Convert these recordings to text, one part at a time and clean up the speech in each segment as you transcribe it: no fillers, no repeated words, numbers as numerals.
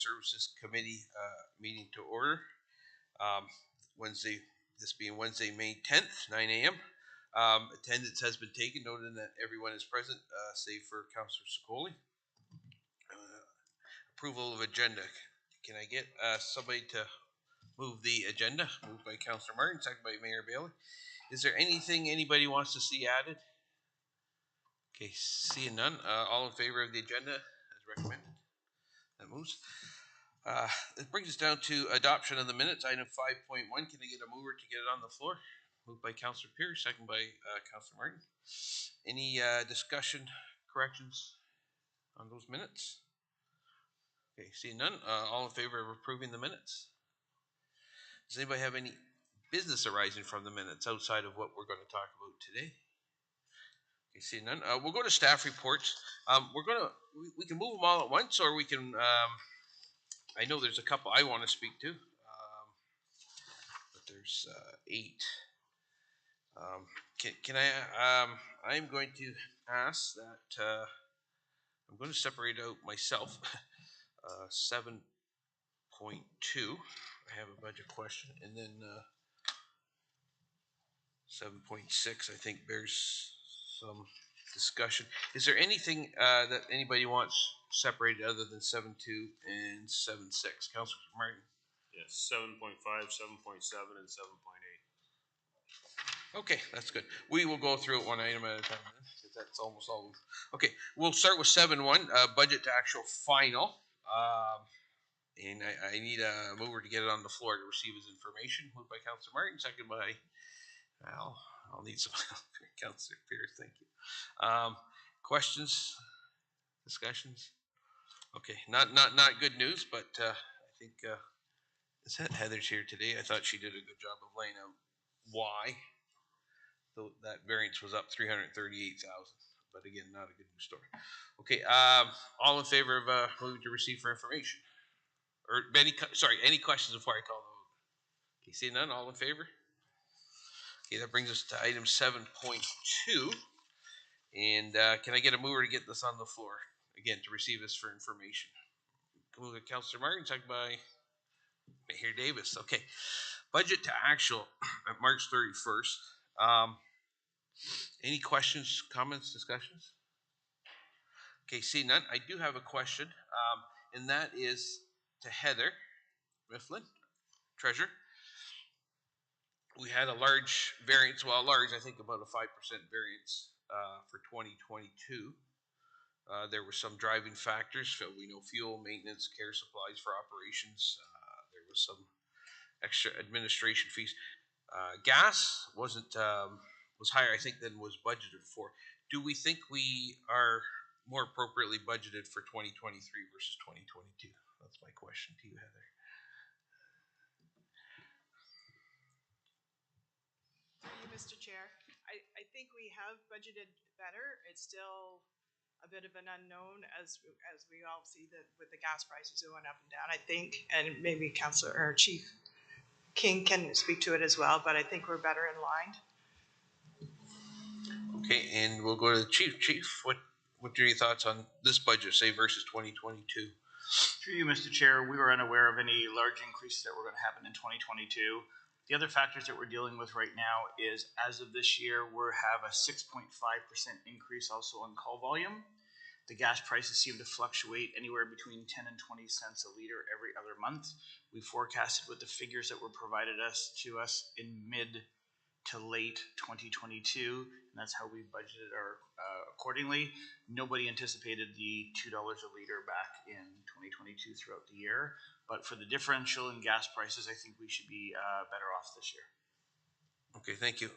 Services Committee meeting to order. Wednesday, this being Wednesday, May 10th, 9 a.m. Attendance has been taken, noting that everyone is present, save for Councillor Sicoli. Approval of agenda. Can I get somebody to move the agenda? Moved by Councillor Martin, second by Mayor Bailey. Is there anything anybody wants to see added? Okay, seeing none. All in favor of the agenda as recommended? That moves. It brings us down to adoption of the minutes. Item 5.1. Can I get a mover to get it on the floor? Moved by Councillor Pierce, second by Councillor Martin. Any discussion, corrections on those minutes? Okay, seeing none. All in favor of approving the minutes? Does anybody have any business arising from the minutes outside of what we're going to talk about today? Okay, seeing none. We'll go to staff reports. We can move them all at once, or we can. I know there's a couple I want to speak to, but there's 8. Can I? I'm going to ask that I'm going to separate out myself. 7.2. I have a budget question, and then 7.6. I think bears some discussion. Is there anything that anybody wants separated other than 7.2 and 7.6? Councillor Martin. Yes, 7.5, 7.7, and 7.8. Okay, that's good. We will go through it one item at a time, because that's almost all. Okay, we'll start with 7.1, budget to actual final. And I need a mover to get it on the floor to receive his information. Moved by Councillor Martin, second by, well, I'll need some Councillor Pierce, thank you. Questions, discussions? Okay, not good news, but I think is that Heather's here today. I thought she did a good job of laying out why that variance was up 338,000. But again, not a good news story. Okay, all in favor of moving to receive for information? Or any questions before I call the vote? Okay, see none. All in favor? Okay, that brings us to item 7.2. And can I get a mover to get this on the floor again to receive this for information? Move to Councillor Martin, second by Mayor Davis. Okay, budget to actual at March 31st. Any questions, comments, discussions? Okay, see none. I do have a question, and that is to Heather Mifflin, Treasurer. We had a large variance, well, large, I think about a 5% variance for 2022. There were some driving factors. So we know fuel, maintenance, care supplies for operations. There was some extra administration fees. Gas wasn't was higher, I think, than was budgeted for. Do we think we are more appropriately budgeted for 2023 versus 2022? That's my question to you, Heather. Mr. Chair, I think we have budgeted better. It's still a bit of an unknown as we all see that with the gas prices going up and down, I think, and maybe Councillor or Chief King can speak to it as well, but I think we're better in line. Okay, and we'll go to the Chief. Chief, what are your thoughts on this budget, say, versus 2022? Through you, Mr. Chair, we were unaware of any large increases that were going to happen in 2022. The other factors that we're dealing with right now is, as of this year, we have a 6.5% increase also on call volume. The gas prices seem to fluctuate anywhere between 10 and 20 cents a liter every other month. We forecasted with the figures that were provided to us in mid to late 2022, and that's how we budgeted our accordingly. Nobody anticipated the $2 a liter back in 2022 throughout the year, but for the differential in gas prices, I think we should be better off this year. Okay, thank you.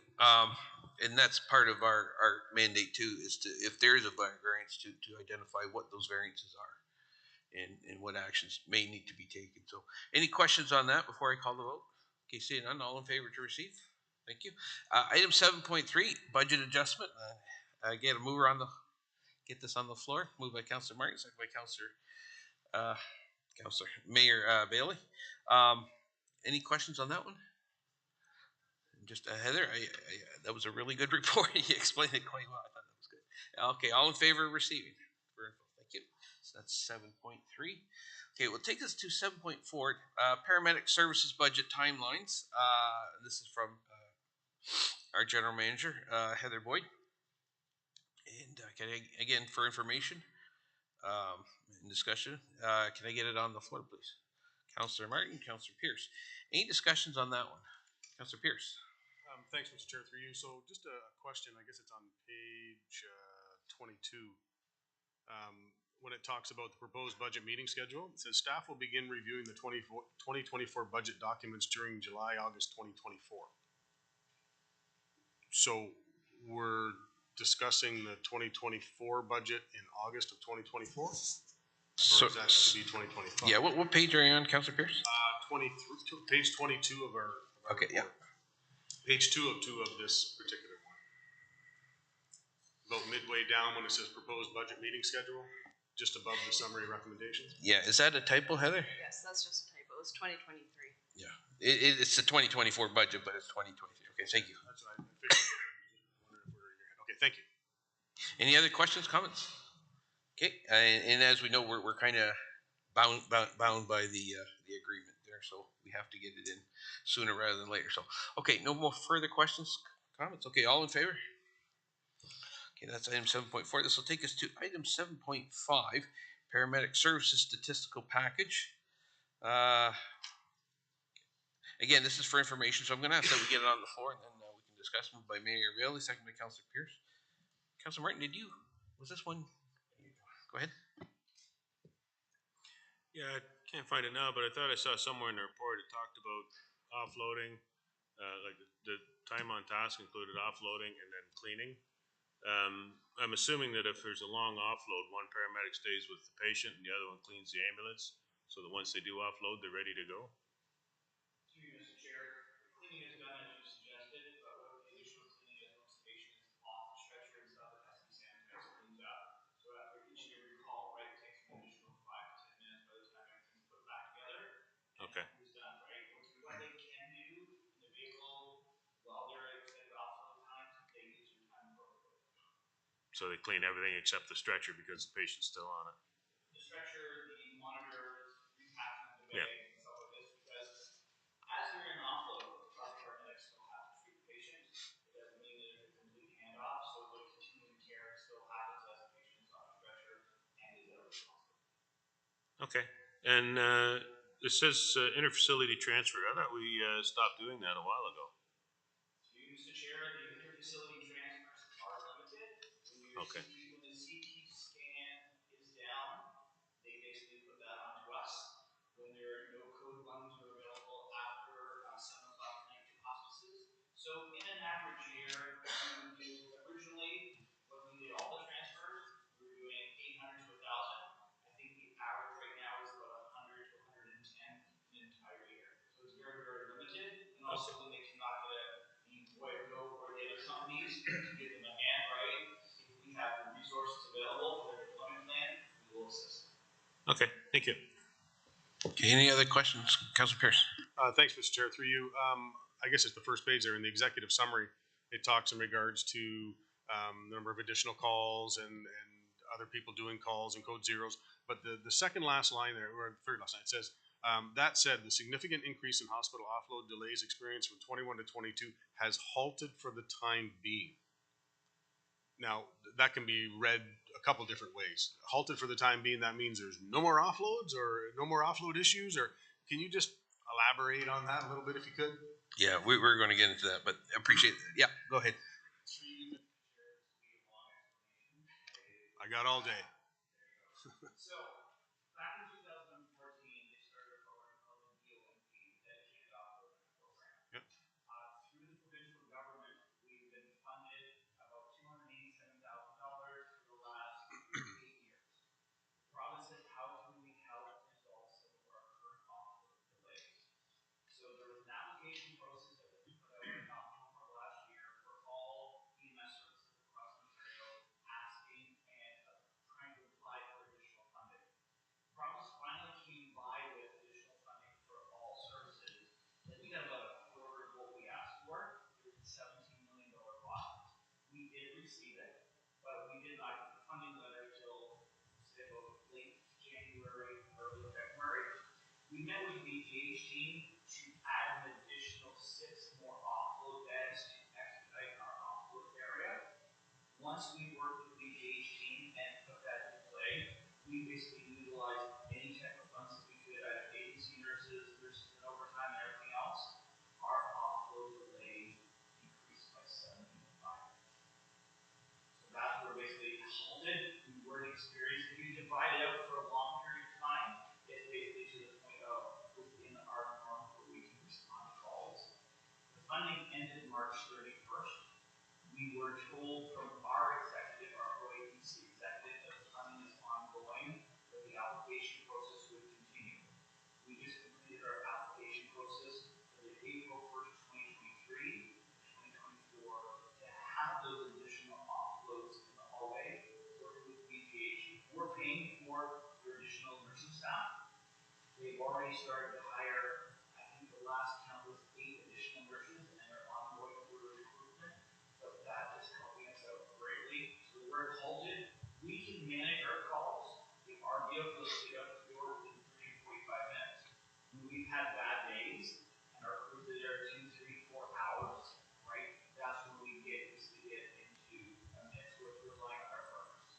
And that's part of our mandate too, is to, if there is a variance, to identify what those variances are and what actions may need to be taken. So any questions on that before I call the vote? Okay, seeing none, all in favor to receive? Thank you. Item 7.3, budget adjustment. Get a mover on get this on the floor. Moved by Councillor Martin, second by Councillor Mayor Bailey. Any questions on that one? Just Heather, that was a really good report. You explained it quite well. I thought that was good. Okay, all in favor of receiving? Thank you. So that's 7.3. Okay, we'll take us to 7.4. Paramedic services budget timelines. This is from our general manager, Heather Boyd. And again, for information and discussion, can I get it on the floor, please? Councillor Martin, Councillor Pierce. Any discussions on that one? Councillor Pierce. Thanks, Mr. Chair, through you. So just a question, I guess it's on page 22. When it talks about the proposed budget meeting schedule, it says staff will begin reviewing the 2024 budget documents during July, August 2024. So we're discussing the 2024 budget in August of 2024? So, or is that to be 2025? Yeah, what page are you on, Councillor Pierce? 23, page 22 of our Okay, report. Yeah. Page 2 of this particular one. About midway down when it says proposed budget meeting schedule, just above the summary recommendations. Yeah, is that a typo, Heather? Yes, that's just a typo. It's 2023. Yeah, it's the 2024 budget, but it's 2023. Okay, thank you. That's what I figured. Okay, thank you. Any other questions, comments? Okay, and as we know, we're kind of bound by the agreement there, so we have to get it in sooner rather than later. So, okay, no more further questions, comments. Okay, all in favor? Okay, that's item 7.4. This will take us to item 7.5, paramedic services statistical package. Again, this is for information, so I'm going to ask that we get it on the floor, and then we can discuss. Moved by Mayor Bailey, second by Councillor Pierce. Councillor Martin, was this one? Go ahead. Yeah, I can't find it now, but I thought I saw somewhere in the report it talked about offloading, like the time on task included offloading and then cleaning. I'm assuming that if there's a long offload, one paramedic stays with the patient and the other one cleans the ambulance, so that once they do offload, they're ready to go. Through you, Mr. Chair, cleaning is done as you suggested, but what the additional cleaning is once the patient is off the stretcher and stuff, it has to be sanitized, cleaned up. So after each and every call, right, it takes an additional 5 to 10 minutes by the time everything's put back together. Okay. It's done, right? What they can do in the vehicle while they're at extended offload times, they use your time appropriately. So they clean everything except the stretcher because the patient's still on it. The stretcher, the monitors, repacking the bag, Yeah. and stuff like this, because as you're in offload, our paramedics still have to treat the patient. It doesn't mean that it's a complete handoff, so the continuing care still happens as the patient is off the stretcher and is out of the hospital. Okay. And it says interfacility transfer. I thought we stopped doing that a while ago. To you, Mr. Chair, the interfacility transfers are limited. Okay. When the CT scan is down, they basically put that onto us. When there are no code ones are available after 7 o'clock at night to hospices. So in an average year, we would do originally, when we did all the transfers, we were doing 800 to 1,000. I think the average right now is about 100 to 110 an entire year. So it's very, very limited. And also when they cannot get the Vuelco or the other companies to give them a hand, right? If we have the resources available for their deployment plan, we will assist. Okay. Thank you. Okay, any other questions, Councillor Pierce? Thanks, Mr. Chair, through you. I guess it's the first page there in the executive summary. It talks in regards to the number of additional calls and other people doing calls and code zeros. But the second last line there, or third last line, it says, that said, the significant increase in hospital offload delays experienced from 21 to 22 has halted for the time being. Now, that can be read a couple different ways. Halted for the time being, that means there's no more offloads or no more offload issues, or can you just elaborate on that a little bit if you could? Yeah, we're going to get into that, but I appreciate that. Yeah, go ahead. I got all day. So, back in 2014, they started a program called the DOMP, Dedicated Offload Program. Yep. Through the provincial government, we've been funded about $287,000 for the last 8 years. The province said, how can we help resolve some of our current offload delays? So there was an application process that was put out in October of last year for all EMS services across Ontario, asking and trying to apply for additional funding. We met with the BGH team to add an additional 6 more offload beds to expedite our offload area. Once we worked with the BGH team and put that in play, we basically utilized any type of funds that we could, either agency nurses, nurses and overtime and everything else. Our offload delay decreased by 75%. So that's where basically it halted. We weren't experiencing. If you divide it out for a long period of time, it's basically to the point of within our norm where we can respond to calls. The funding ended March 31st. We were told from our executive, our OAPC executive, that the funding is ongoing, but the application process would continue. We just completed our application process for the April 1st, 2023, 2024 to have those additional offloads in the hallway, working with BGH. We're paying for your additional nursing staff. They've already started to hire, I think the last count was 8 additional nurses, and they're ongoing for recruitment. But that is helping us out greatly. So we're halted. We can manage our calls if our vehicles get up to the door within 30 to 45 minutes. When we've had bad days and our crews are there 2, 3, 4 hours, right? That's when we get into a mix where we're relying on our partners.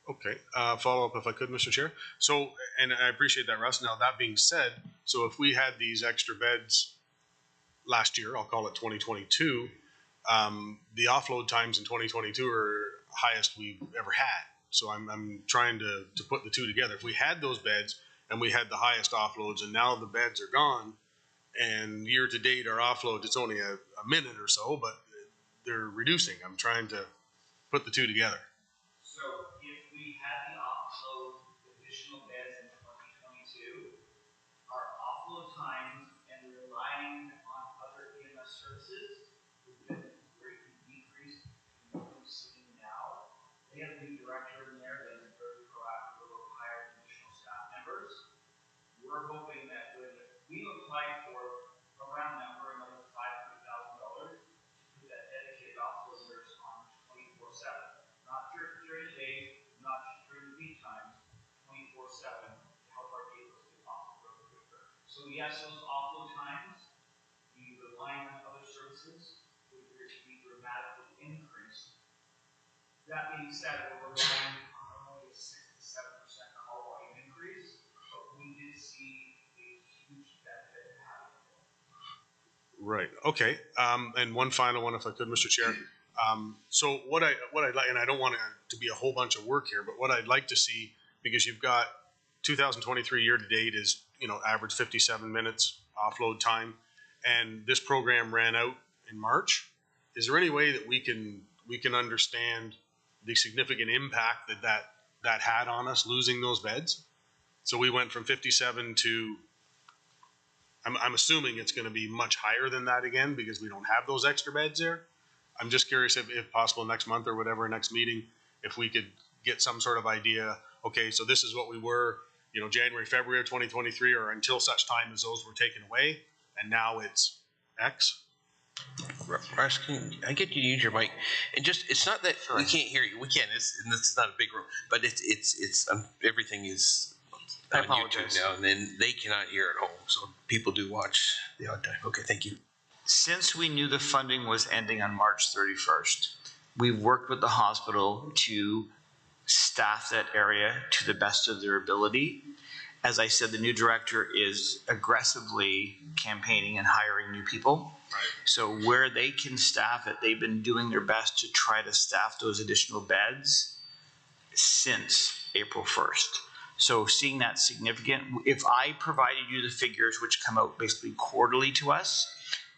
Okay, follow up if I could, Mr. Chair. So, and I appreciate that, Russ. Now, that being said, so if we had these extra beds last year, I'll call it 2022, the offload times in 2022 are highest we've ever had. So I'm trying to put the two together. If we had those beds and we had the highest offloads and now the beds are gone and year to date our offload, it's only a minute or so, but they're reducing. I'm trying to put the two together. So if we had the offload additional beds in 2022, our offload times and relying on other EMS services would have been greatly decreased from what we're seeing now. They have a new director in there that is very proactive about hiring additional staff members. We're hoping that when we apply for a round number, another $500,000 to put that dedicated offload nurse on 24/7. Not during the day, not just during the peak times, 24/7 to help our vehicles get off the road quicker. So yes, those offload times, the relying on other services would be dramatically increased. That being said, we're relying on only a 6 to 7% call volume increase, but we did see a huge benefit in having it. Right. Okay. And one final one, if I could, Mr. Chair. So what I'd like, and I don't want it to be a whole bunch of work here, but what I'd like to see, because you've got 2023 year to date is, average 57 minutes offload time, and this program ran out in March. Is there any way that we can understand the significant impact that had on us losing those beds? So we went from 57 to, I'm assuming it's going to be much higher than that again because we don't have those extra beds there. I'm just curious if possible next month or whatever, next meeting, if we could get some sort of idea, okay, so this is what we were, January, February of 2023, or until such time as those were taken away, and now it's X. Russ, I get you to use your mic, and it's not that we can't hear you. We can. It's not a big room, but it's everything is on YouTube now, and then they cannot hear at home. So people do watch the odd time. Okay, thank you. Since we knew the funding was ending on March 31st, we've worked with the hospital to staff that area to the best of their ability. As I said, the new director is aggressively campaigning and hiring new people. Right. So where they can staff it, they've been doing their best to try to staff those additional beds since April 1st. So seeing that significant, if I provided you the figures which come out basically quarterly to us,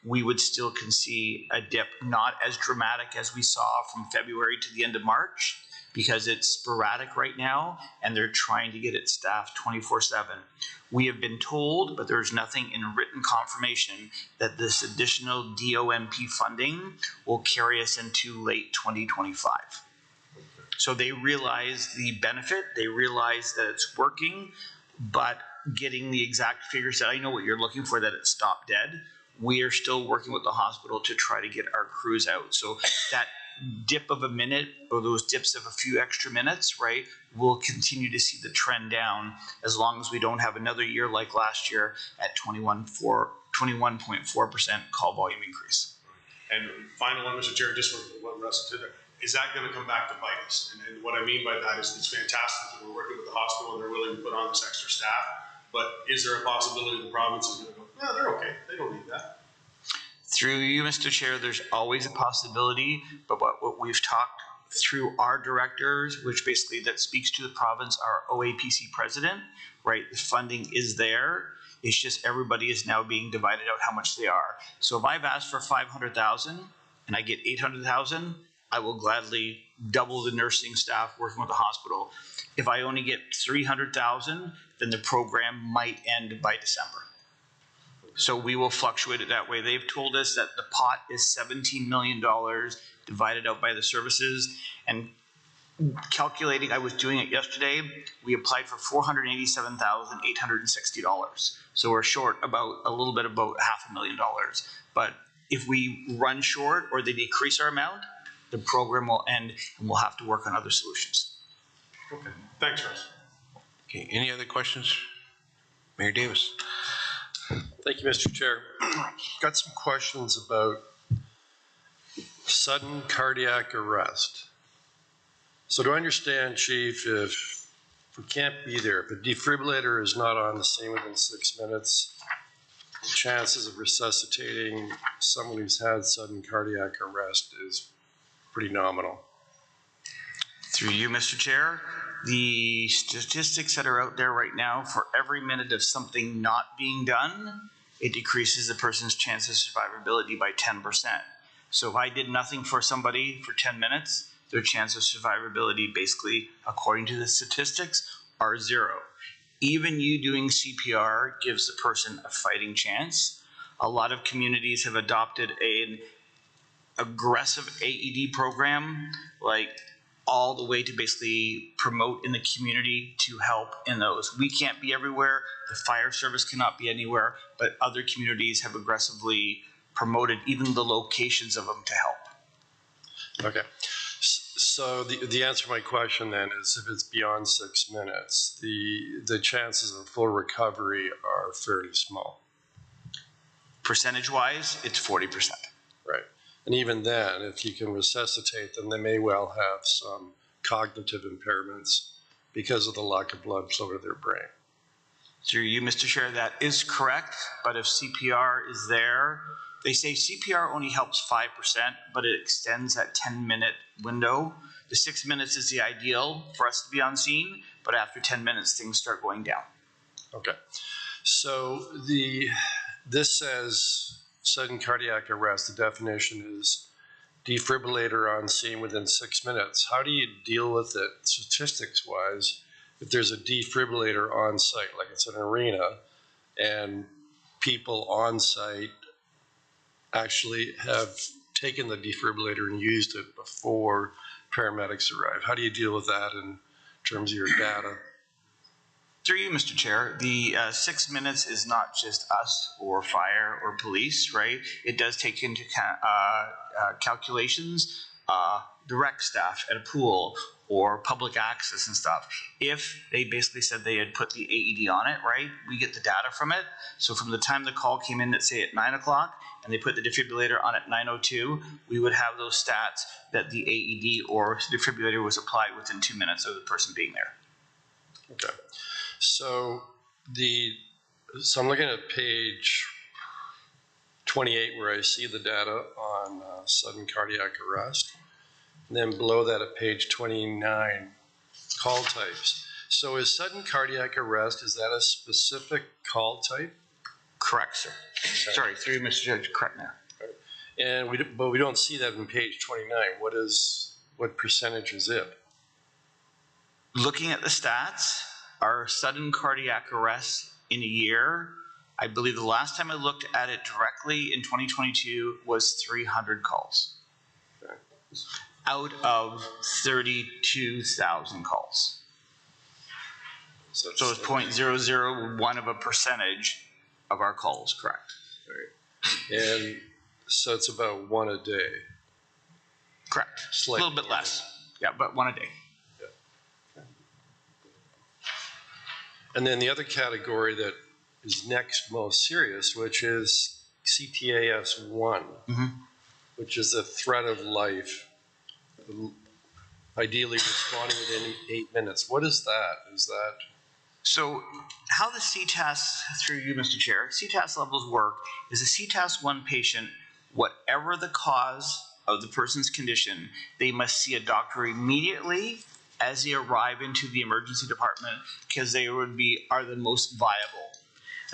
we would still see a dip, not as dramatic as we saw from February to the end of March, because it's sporadic right now and they're trying to get it staffed 24/7. We have been told, but there's nothing in written confirmation, that this additional DOMP funding will carry us into late 2025. So they realize the benefit, they realize that it's working, but getting the exact figures that I know what you're looking for, that it stopped dead. We are still working with the hospital to try to get our crews out. So that dip of a minute or those dips of a few extra minutes, right, we'll continue to see the trend down as long as we don't have another year like last year at 21.4% call volume increase. And final one, Mr. Chair, just for what Russ said there, is that going to come back to bite us? And what I mean by that is it's fantastic that we're working with the hospital and they're willing to put on this extra staff, but is there a possibility the province is going to go, no, they're okay, they don't need that? Through you, Mr. Chair, there's always a possibility, but what we've talked through our directors, which basically that speaks to the province, our OAPC president, right? The funding is there. It's just everybody is now being divided out how much they are. So if I've asked for 500,000 and I get 800,000, I will gladly double the nursing staff working with the hospital. If I only get 300,000, then the program might end by December. So we will fluctuate it that way. They've told us that the pot is $17 million divided out by the services, and calculating, I was doing it yesterday, we applied for $487,860. So we're short about a little bit about $500,000. But if we run short or they decrease our amount, the program will end and we'll have to work on other solutions. Okay, thanks, Russ. Okay, any other questions? Mayor Davis. Thank you, Mr. Chair. Got some questions about sudden cardiac arrest. So do I understand, Chief, if we can't be there, if a defibrillator is not on the scene within 6 minutes, the chances of resuscitating someone who's had sudden cardiac arrest is pretty nominal? Through you, Mr. Chair, the statistics that are out there right now, for every minute of something not being done, it decreases the person's chance of survivability by 10%. So if I did nothing for somebody for 10 minutes, their chance of survivability, basically, according to the statistics, are 0. Even you doing CPR gives the person a fighting chance. A lot of communities have adopted an aggressive AED program, like all the way to basically promote in the community to help in those. We can't be everywhere. The fire service cannot be anywhere, but other communities have aggressively promoted even the locations of them to help. Okay. So the answer to my question then is if it's beyond 6 minutes, the chances of full recovery are fairly small. Percentage-wise, it's 40%. Right. And even then, if you can resuscitate them, they may well have some cognitive impairments because of the lack of blood flow to their brain. Through you, Mr. Chair, that is correct, but if CPR is there, they say CPR only helps 5%, but it extends that 10-minute window. The 6 minutes is the ideal for us to be on scene, but after 10 minutes, things start going down. Okay. So this says sudden cardiac arrest. The definition is defibrillator on scene within 6 minutes. How do you deal with it statistics-wise if there's a defibrillator on site, like it's an arena, and people on site actually have taken the defibrillator and used it before paramedics arrive? How do you deal with that in terms of your data? Through you, Mr. Chair, the 6 minutes is not just us or fire or police, right? It does take into calculations the rec staff at a pool or public access and stuff. If they basically said they had put the AED on it, right, we get the data from it. So from the time the call came in, let's say at 9 o'clock, and they put the defibrillator on at 9:02, we would have those stats that the AED or defibrillator was applied within 2 minutes of the person being there. Okay. So I'm looking at page 28 where I see the data on sudden cardiac arrest. And then below that at page 29, call types. So is sudden cardiac arrest, is that a specific call type? Correct, sir. Okay. Sorry, through you, Mr. Judge, correct now. And but we don't see that in page 29. What percentage is it? Looking at the stats, our sudden cardiac arrests in a year, I believe the last time I looked at it directly in 2022 was 300 calls. Okay. Out of 32,000 calls. So it's 0.001 of a percentage of our calls, correct? Right. And so it's about one a day. Correct. A Slightly little bit more. less. Yeah, but one a day. And then the other category that is next most serious, which is CTAS 1, which is a threat of life, ideally responding within 8 minutes. What is that? Is that? So how the CTAS, through you, Mr. Chair, CTAS levels work is a CTAS 1 patient, whatever the cause of the person's condition, they must see a doctor immediately as they arrive into the emergency department because they are the most viable.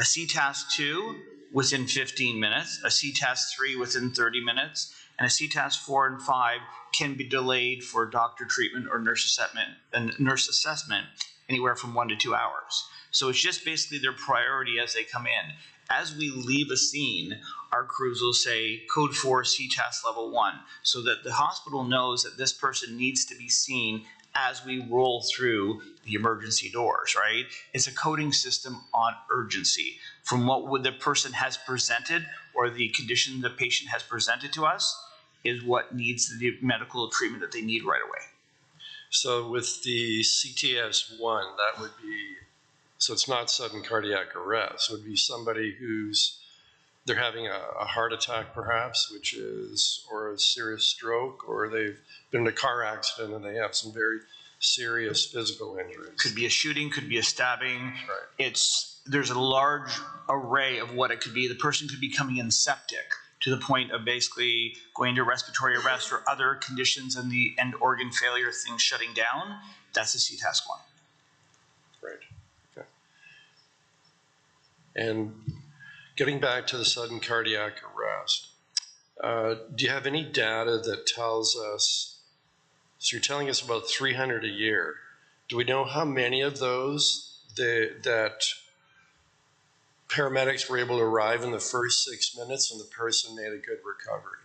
A CTAS 2 within 15 minutes, a CTAS 3 within 30 minutes, and a CTAS 4 and 5 can be delayed for doctor treatment or nurse assessment anywhere from 1 to 2 hours. So it's just basically their priority as they come in. As we leave a scene, our crews will say code 4 CTAS level 1 so that the hospital knows that this person needs to be seen as we roll through the emergency doors, right? It's a coding system on urgency from what the person has presented or the condition the patient has presented to us is what needs the medical treatment that they need right away. So with the CTS 1, that would be, so it's not sudden cardiac arrest. It would be somebody they're having a heart attack perhaps, or a serious stroke, or they've been in a car accident and they have some very serious physical injuries. Could be a shooting, could be a stabbing. Right. There's a large array of what it could be. The person could be coming in septic to the point of basically going to respiratory arrest or other conditions and the end organ failure, things shutting down. That's a CTAS 1. Right. Okay. And getting back to the sudden cardiac arrest, do you have any data that tells us, so you're telling us about 300 a year. Do we know how many of those that paramedics were able to arrive in the first 6 minutes and the person made a good recovery?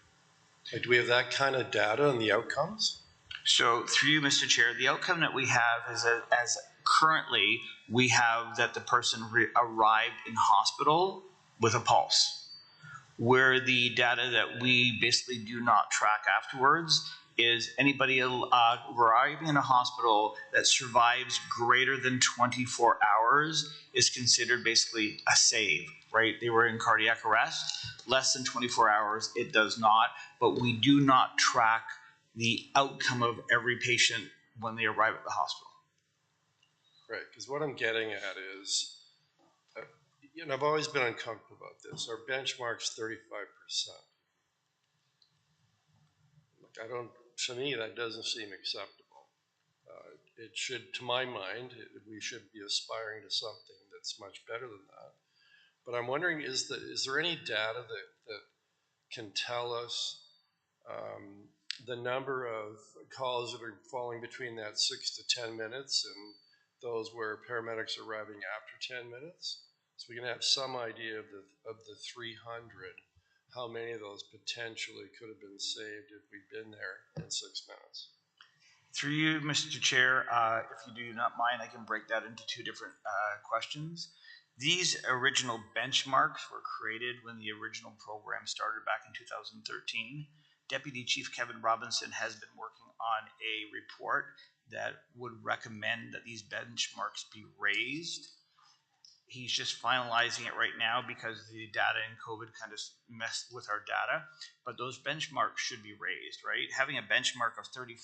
Like, do we have that kind of data on the outcomes? So through you, Mr. Chair, the outcome that we have is as currently we have that the person arrived in hospital with a pulse. Where the data that we basically do not track afterwards is anybody arriving in a hospital that survives greater than 24 hours is considered basically a save, right? They were in cardiac arrest, less than 24 hours, it does not, but we do not track the outcome of every patient when they arrive at the hospital. Right, because what I'm getting at is, I've always been uncomfortable about this. Our benchmark's 35%. To me, that doesn't seem acceptable. It should, to my mind, we should be aspiring to something that's much better than that. But I'm wondering, is there any data that can tell us the number of calls that are falling between that 6 to 10 minutes and those where paramedics are arriving after 10 minutes? So we can have some idea of the 300, how many of those potentially could have been saved if we'd been there in 6 minutes. Through you, Mr. Chair, if you do not mind, I can break that into two different questions. These original benchmarks were created when the original program started back in 2013. Deputy Chief Kevin Robinson has been working on a report that would recommend that these benchmarks be raised. He's just finalizing it right now because the data in COVID kind of messed with our data, but those benchmarks should be raised, right? Having a benchmark of 35%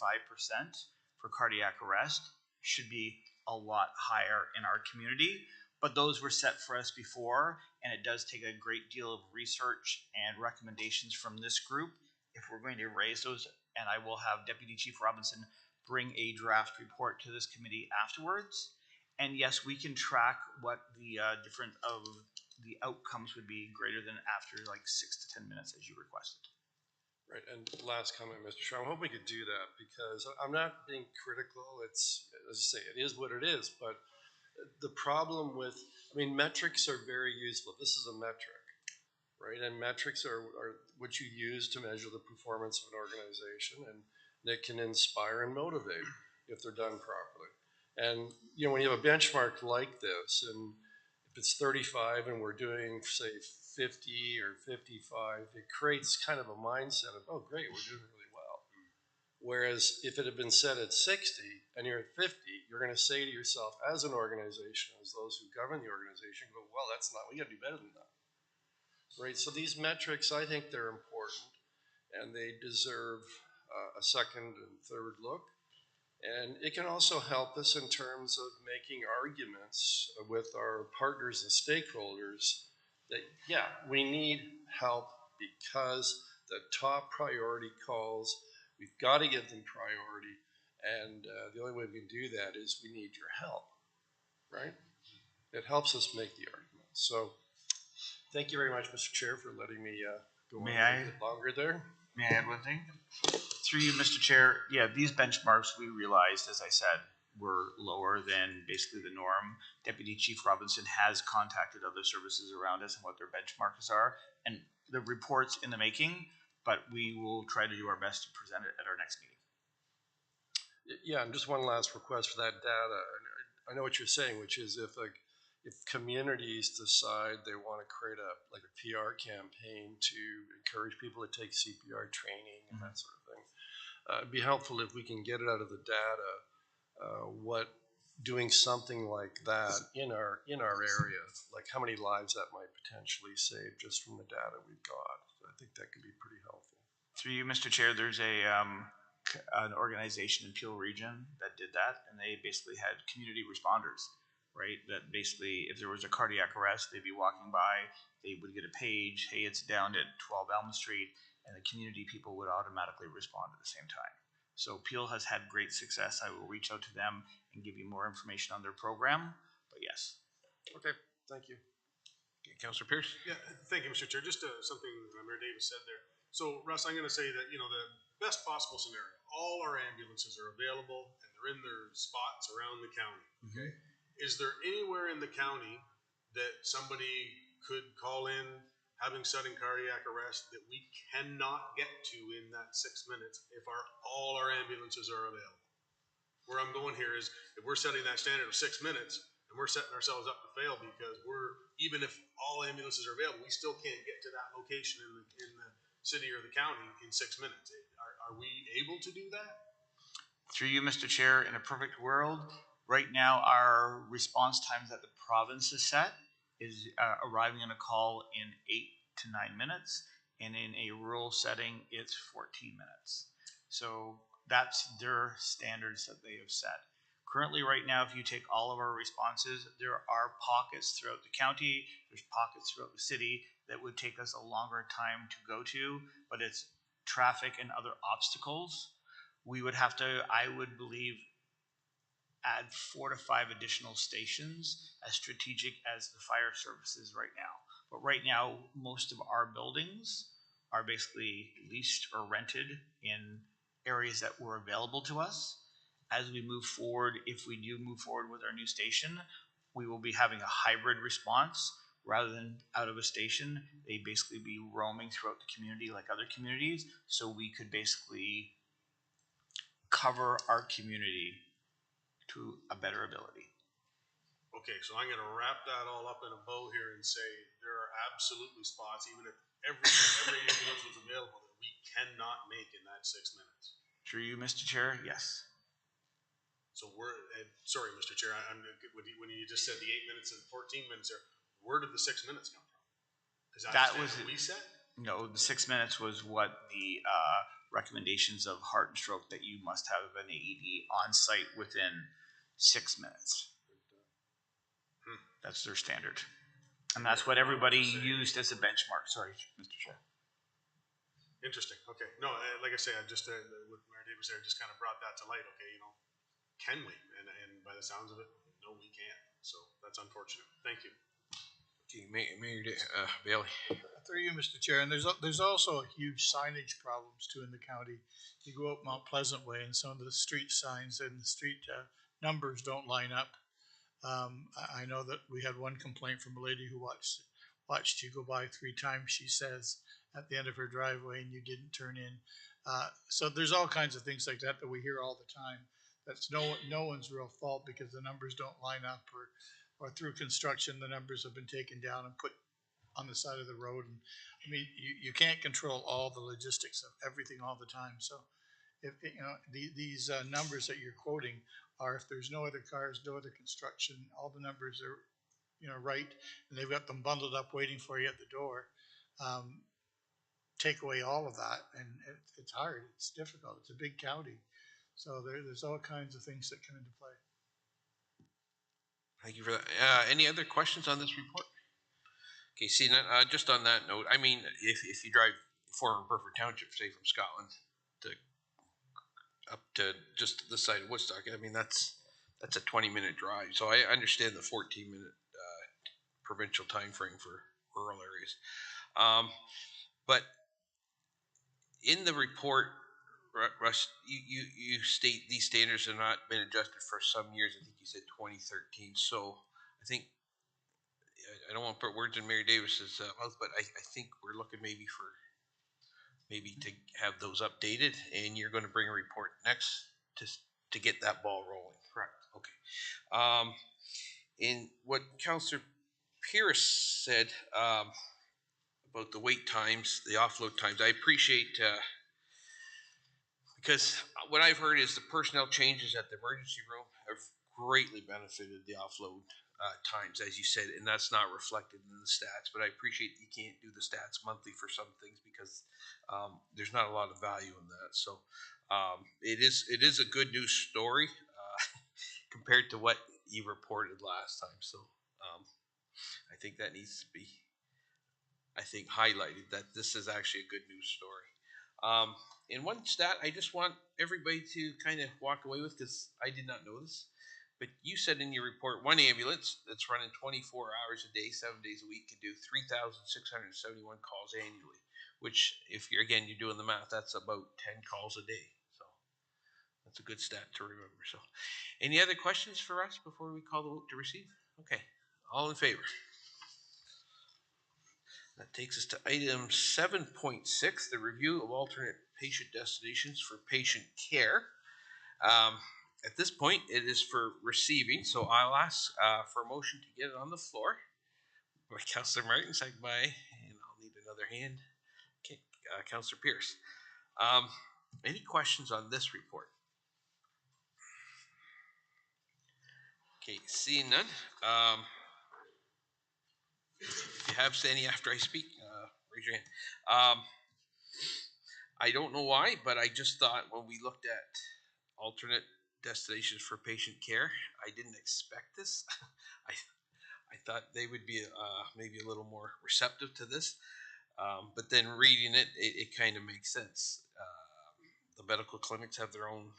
for cardiac arrest should be a lot higher in our community, but those were set for us before, and it does take a great deal of research and recommendations from this group if we're going to raise those, and I will have Deputy Chief Robinson bring a draft report to this committee afterwards. And yes, we can track what the different of the outcomes would be greater than after like 6 to 10 minutes as you requested. Right, and last comment, Mr. Chair, I'm hoping we could do that because I'm not being critical. It's, as I say, it is what it is, but the problem with, metrics are very useful. This is a metric, right? And metrics are what you use to measure the performance of an organization, and it can inspire and motivate if they're done properly. And, when you have a benchmark like this, and if it's 35 and we're doing, say, 50 or 55, it creates kind of a mindset of, oh, great, we're doing really well. Whereas if it had been set at 60 and you're at 50, you're going to say to yourself as an organization, as those who govern the organization, go, well, that's not, we got to do better than that. Right? So these metrics, I think they're important and they deserve a second and third look. And it can also help us in terms of making arguments with our partners and stakeholders that, yeah, we need help because the top priority calls, we've got to give them priority. And the only way we can do that is we need your help, right? It helps us make the argument. So thank you very much, Mr. Chair, for letting me go on a bit longer there. May I add one thing? Through you, Mr. Chair, yeah, these benchmarks we realized, as I said, were lower than basically the norm. Deputy Chief Robinson has contacted other services around us and what their benchmarks are, and the report's in the making, but we will try to do our best to present it at our next meeting. Yeah, and just one last request for that data. I know what you're saying, which is if communities decide they want to create a PR campaign to encourage people to take CPR training and that sort of thing, it'd be helpful if we can get it out of the data. What doing something like that in our area, like how many lives that might potentially save just from the data we've got. So I think that could be pretty helpful. Through you, Mr. Chair, there's an organization in Peel Region that did that, and they basically had community responders, right? That basically, if there was a cardiac arrest, they'd be walking by, they would get a page, hey, it's down at 12 Elm Street, and the community people would automatically respond at the same time. So Peel has had great success. I will reach out to them and give you more information on their program, but yes. Okay, thank you. Okay, Councillor Pierce? Yeah, thank you, Mr. Chair. Just something Mayor Davis said there. So Russ, I'm going to say that, the best possible scenario, all our ambulances are available and they're in their spots around the county. Okay. Is there anywhere in the county that somebody could call in having sudden cardiac arrest that we cannot get to in that 6 minutes if all our ambulances are available? Where I'm going here is if we're setting that standard of 6 minutes and we're setting ourselves up to fail because even if all ambulances are available, we still can't get to that location in the city or the county in 6 minutes. Are we able to do that? Through you, Mr. Chair, in a perfect world, right now our response times that the province has set is arriving on a call in 8 to 9 minutes, and in a rural setting, it's 14 minutes. So that's their standards that they have set. Currently, right now, if you take all of our responses, there are pockets throughout the county, there's pockets throughout the city that would take us a longer time to go to, but it's traffic and other obstacles. We would have to, I would believe, add 4 to 5 additional stations as strategic as the fire services right now. But right now, most of our buildings are basically leased or rented in areas that were available to us. As we move forward, if we do move forward with our new station, we will be having a hybrid response. Rather than out of a station, they basically be roaming throughout the community like other communities, so we could basically cover our community to a better ability. Okay, so I'm going to wrap that all up in a bow here and say there are absolutely spots, even if every ambulance was available, that we cannot make in that 6 minutes. Through you, Mr. Chair, yes. So sorry, Mr. Chair, when you just said the 8 minutes and 14 minutes there, where did the 6 minutes come from? Is that was we set? No, the 6 minutes was what the recommendations of heart and stroke that you must have an AED on site within 6 minutes. That's their standard. And that's what everybody used as a benchmark. Sorry, Mr. Chair. Interesting. Okay. No, like I say, I just, with Mayor Davis there, just kind of brought that to light. Okay, can we? And by the sounds of it, no, we can't. So that's unfortunate. Thank you. Okay, Mayor Bailey. Through you, Mr. Chair, and there's also huge signage problems too in the county. You go up Mount Pleasant Way, and some of the street signs and the street numbers don't line up. I know that we had one complaint from a lady who watched you go by 3 times, she says, at the end of her driveway, and you didn't turn in. So there's all kinds of things like that we hear all the time. That's no one's real fault because the numbers don't line up, or through construction the numbers have been taken down and put on the side of the road. And I mean, you can't control all the logistics of everything all the time. So if, you know, these numbers that you're quoting are if there's no other cars, no other construction, all the numbers are, you know, right, and they've got them bundled up waiting for you at the door. Take away all of that, and it's hard. It's difficult. It's a big county, so there's all kinds of things that come into play. Thank you for that. Any other questions on this report? Okay, see, just on that note, I mean, if you drive former Burford Township, say from Scotland to up to just this side of Woodstock, I mean that's a 20-minute drive. So I understand the 14-minute provincial time frame for rural areas, but in the report, Russ, you state these standards have not been adjusted for some years. I think you said 2013. So I think I don't want to put words in Mary Davis's mouth, but I think we're looking maybe to have those updated, and you're going to bring a report next to get that ball rolling. Correct. Okay. In what Councillor Pierce said about the wait times, the offload times, I appreciate. Because what I've heard is the personnel changes at the emergency room have greatly benefited the offload times, as you said, and that's not reflected in the stats. But I appreciate you can't do the stats monthly for some things because there's not a lot of value in that. So it is a good news story compared to what you reported last time. So I think that needs to be, highlighted that this is actually a good news story. In one stat, I just want everybody to kind of walk away with, because I did not know this, but you said in your report one ambulance that's running 24 hours a day, 7 days a week, can do 3,671 calls annually, which if you're doing the math, that's about 10 calls a day. So that's a good stat to remember. So any other questions for us before we call the vote to receive? Okay, all in favor? That takes us to item 7.6, the review of alternate patient destinations for patient care. At this point, it is for receiving, so I'll ask for a motion to get it on the floor by Councillor Martin, second by, and I'll need another hand, okay, Councillor Pierce. Any questions on this report? Okay, seeing none. If you have any after I speak, raise your hand. I don't know why, but I just thought when we looked at alternate destinations for patient care, I didn't expect this. I thought they would be maybe a little more receptive to this, but then reading it kind of makes sense. The medical clinics have their own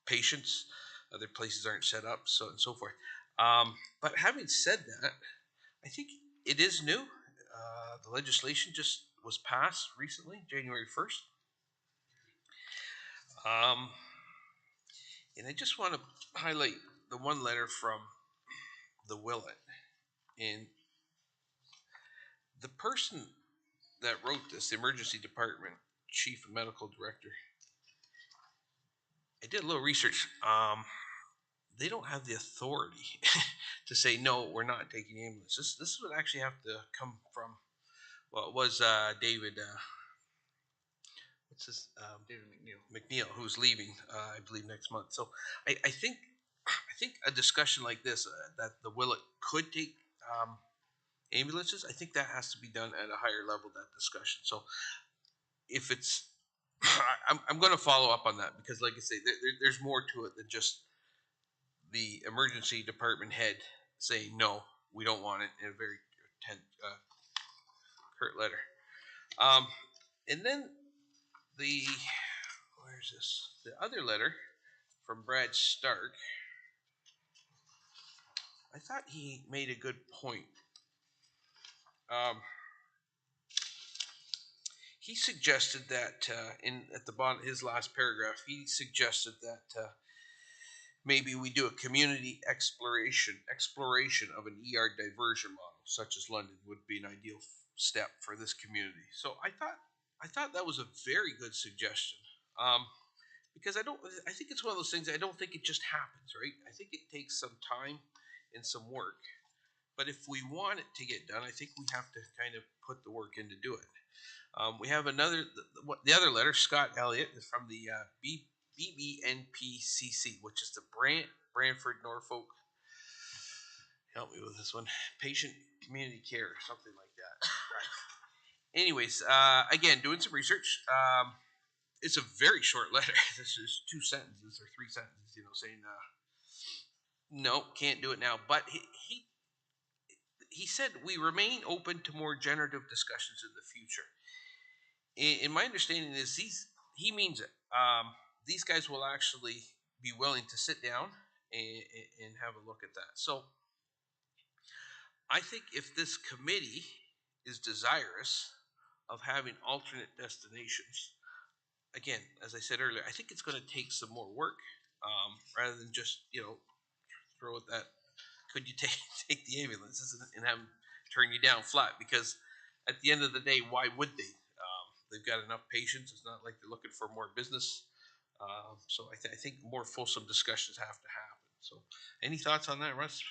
patients. Other places aren't set up, so and so forth. But having said that, I think it is new. The legislation just was passed recently, January 1st. And I just want to highlight the one letter from the Willet. And the person that wrote this, the emergency department chief and medical director, I did a little research. They don't have the authority to say, no, we're not taking ambulances. This would actually have to come from, well, it was David, David McNeil, who's leaving, I believe, next month. So I think a discussion like this, that the Willet could take ambulances, I think that has to be done at a higher level, that discussion. So if it's, I'm going to follow up on that, because like I say, there's more to it than just the emergency department head saying, no, we don't want it, in a very curt letter. And then where's this? The other letter from Brad Stark. I thought he made a good point. He suggested that at the bottom, his last paragraph, he suggested that maybe we do a community exploration of an ER diversion model, such as London, would be an ideal step for this community. So I thought that was a very good suggestion, because I think it's one of those things. I don't think it just happens, right? I think it takes some time and some work but if we want it to get done, I think we have to kind of put the work in to do it. We have another, the other letter, Scott Elliott, is from the BBNPCC, which is the Brantford Norfolk, help me with this one, Patient Community Care, or something like that. Right. Anyways, again, doing some research. It's a very short letter. This is 2 sentences or 3 sentences, saying, no, can't do it now. But he said we remain open to more generative discussions in the future. In my understanding is he means it. These guys will actually be willing to sit down and have a look at that. So I think if this committee is desirous of having alternate destinations, again, as I said earlier, I think it's going to take some more work rather than just throw it that could you take the ambulances and have them turn you down flat, because at the end of the day, why would they? They've got enough patients. It's not like they're looking for more business. So I think more fulsome discussions have to happen. So any thoughts on that, Russ?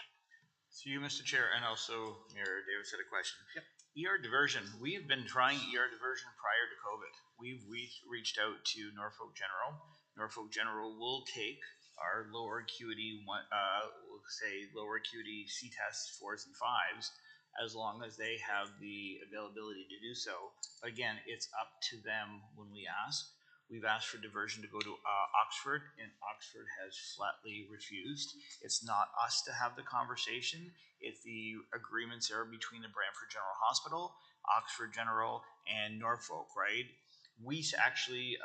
Through you, Mr. Chair, and also Mayor Davis had a question. Yep. ER diversion. We've been trying ER diversion prior to COVID. We've reached out to Norfolk General. Norfolk General will take our lower acuity, we'll say lower acuity C-tests, 4s and 5s, as long as they have the availability to do so. But again, it's up to them when we ask. We've asked for diversion to go to Oxford, and Oxford has flatly refused. It's not us to have the conversation. If the agreements are between the Brantford General Hospital, Oxford General, and Norfolk, right? We actually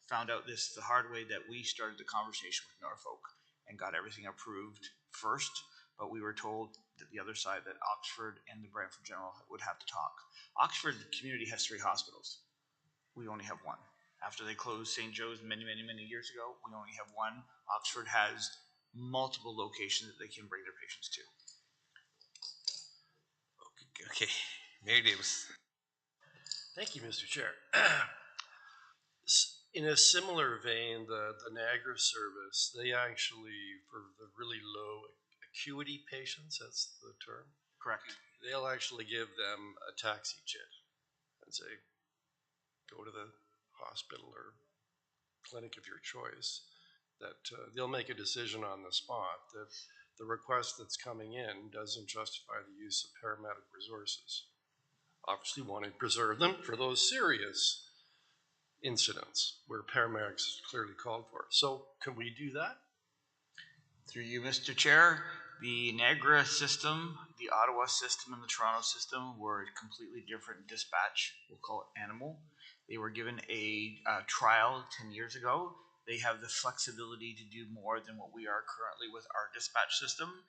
found out this the hard way, that we started the conversation with Norfolk and got everything approved first, but we were told that the other side, that Oxford and the Brantford General would have to talk. Oxford community has 3 hospitals. We only have 1. After they closed St. Joe's many years ago, we only have 1. Oxford has multiple locations that they can bring their patients to. Okay. Mayor Davis. Thank you, Mr. Chair. In a similar vein, the Niagara service, they actually, for the really low acuity patients, that's the term. Correct. They'll actually give them a taxi chit and say, go to the hospital or clinic of your choice, that they'll make a decision on the spot that the request that's coming in doesn't justify the use of paramedic resources. Obviously want to preserve them for those serious incidents where paramedics is clearly called for. So can we do that? Through you, Mr. Chair, the Niagara system, the Ottawa system, and the Toronto system were completely different dispatch, we'll call it animal. They were given a trial 10 years ago. They have the flexibility to do more than what we are currently with our dispatch system.